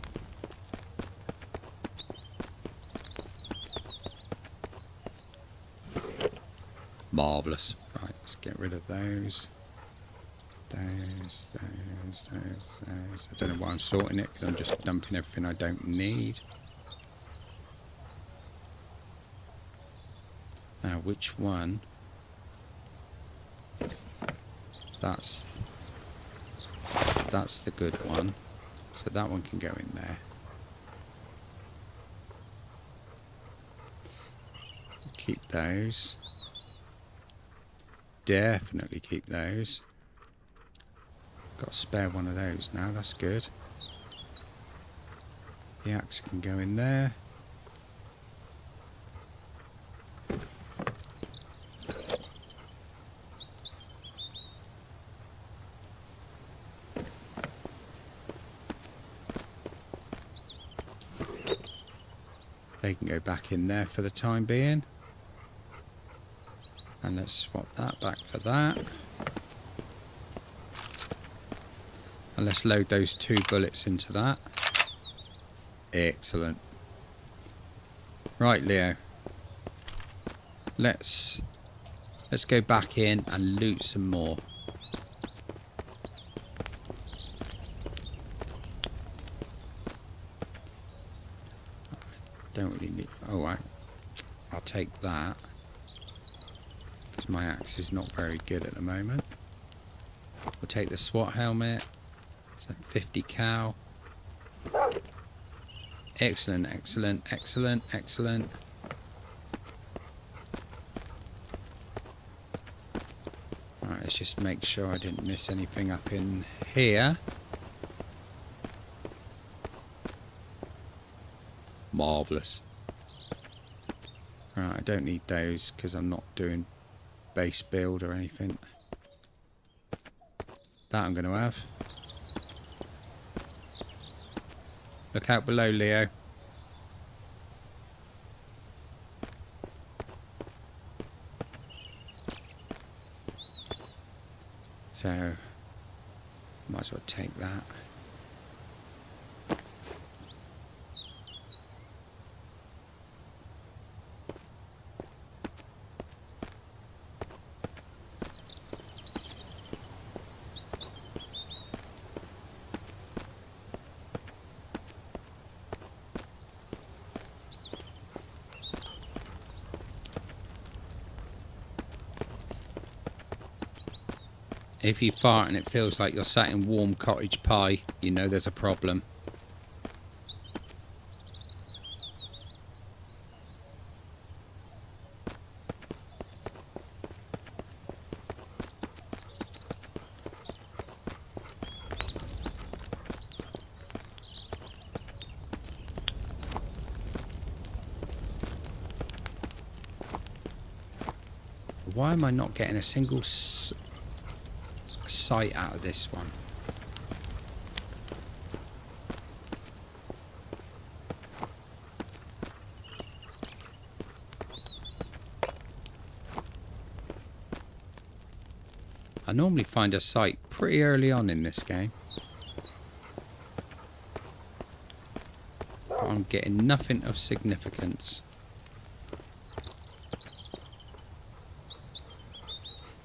Marvellous. Right, let's get rid of those. Those. I don't know why I'm sorting it, because I'm just dumping everything I don't need. Now, which one? That's the good one. So that one can go in there. Keep those. Definitely keep those. Got a spare one of those now, that's good. The axe can go in there. They can go back in there for the time being. And let's swap that back for that. And let's load those 2 bullets into that. Excellent. Right, Leo. Let's go back in and loot some more. Don't really need... Oh, right. I'll take that. Because my axe is not very good at the moment. We'll take the SWAT helmet. So 50 cal. Excellent, excellent, excellent, excellent. Alright, let's just make sure I didn't miss anything up in here. Marvellous. Right, I don't need those because I'm not doing base build or anything. That I'm going to have. Look out below, Leo. So, might as well take that. If you fart and it feels like you're sat in warm cottage pie, you know there's a problem. why am I not getting a single sight out of this one? I normally find a sight pretty early on in this game. But I'm getting nothing of significance.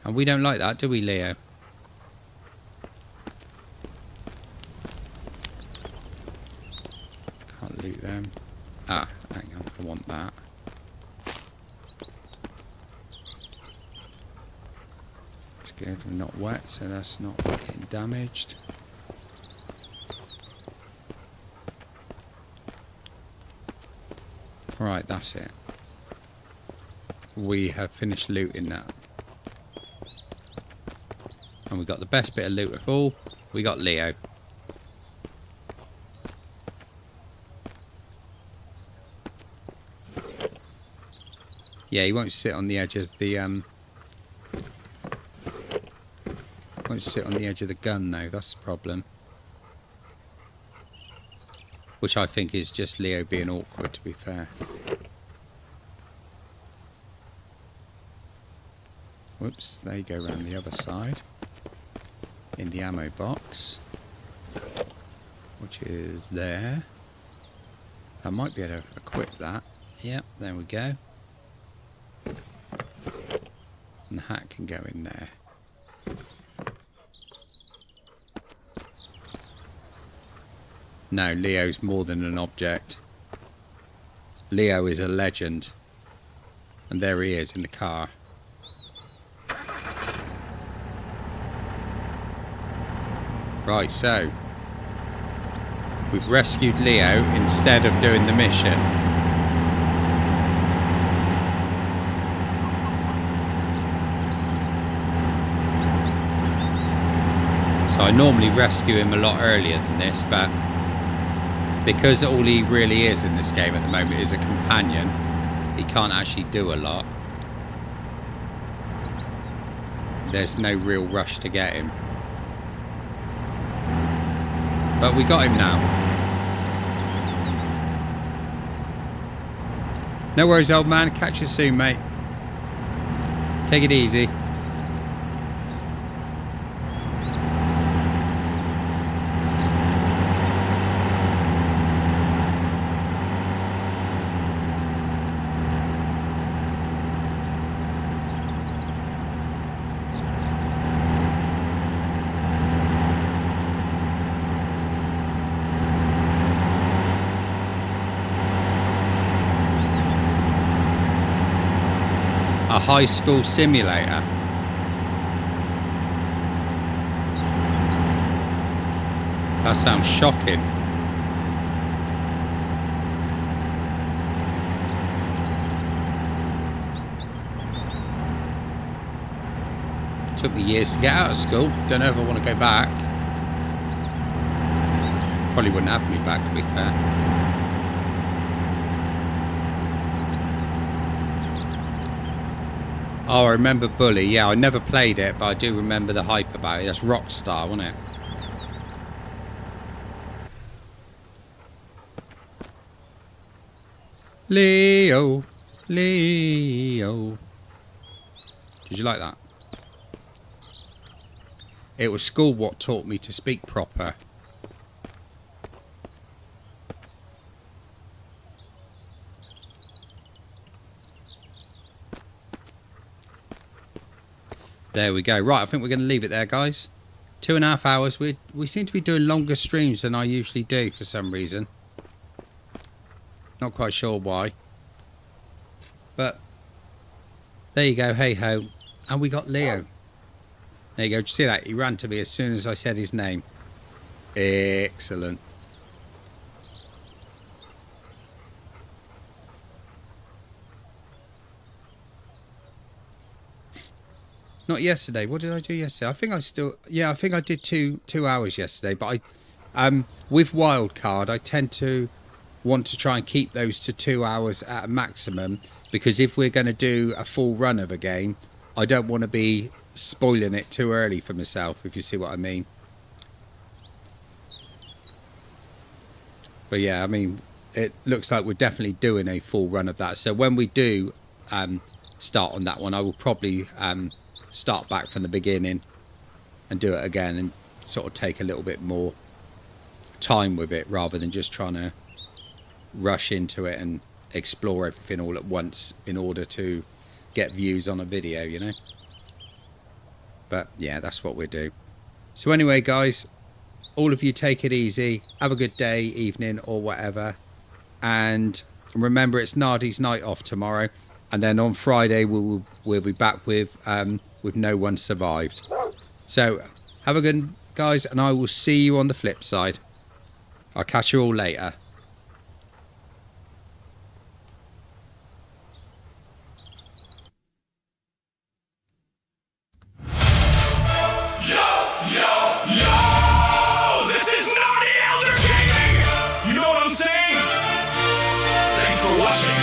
And we don't like that, do we, Leo? Can't loot them. Ah, hang on, I want that. It's good, we're not wet, so that's not getting damaged. Right, that's it. We have finished looting that. And we got the best bit of loot of all. We got Leo. Yeah, he won't sit on the edge of the won't sit on the edge of the gun though, that's the problem. Which I think is just Leo being awkward, to be fair. Whoops, there you go around the other side. In the ammo box. Which is there. I might be able to equip that. Yep, there we go. And the hat can go in there. No, Leo's more than an object. Leo is a legend. And there he is in the car. Right, so we've rescued Leo instead of doing the mission. So I normally rescue him a lot earlier than this, but because all he really is in this game at the moment is a companion, he can't actually do a lot. There's no real rush to get him. But we got him now. No worries, old man. Catch you soon, mate. Take it easy. A high school simulator. That sounds shocking. Took me years to get out of school. Don't know if I want to go back. Probably wouldn't have me back, to be fair. Oh, I remember Bully. Yeah, I never played it, but I do remember the hype about it. That's Rockstar, wasn't it? Leo, Leo. Did you like that? It was school what taught me to speak proper. There we go. Right, I think we're going to leave it there, guys. 2.5 hours. We seem to be doing longer streams than I usually do for some reason. Not quite sure why. But there you go. Hey ho. And we got Leo. There you go. Did you see that? He ran to me as soon as I said his name. Excellent. Not yesterday. What did I do yesterday? I think I still... Yeah, I think I did two hours yesterday. But with Wildcard, I tend to want to try and keep those to 2 hours at a maximum. Because if we're going to do a full run of a game, I don't want to be spoiling it too early for myself, if you see what I mean. But yeah, I mean, it looks like we're definitely doing a full run of that. So when we do start on that one, I will probably start back from the beginning and do it again and sort of take a little bit more time with it rather than just trying to rush into it and explore everything all at once in order to get views on a video, you know. But yeah, that's what we do. So anyway, guys, all of you take it easy. Have a good day, evening, or whatever. And remember, it's Nardi's night off tomorrow. And then on Friday, we'll be back with No One Survived. So have a good, guys, and I will see you on the flip side. I'll catch you all later. Watching.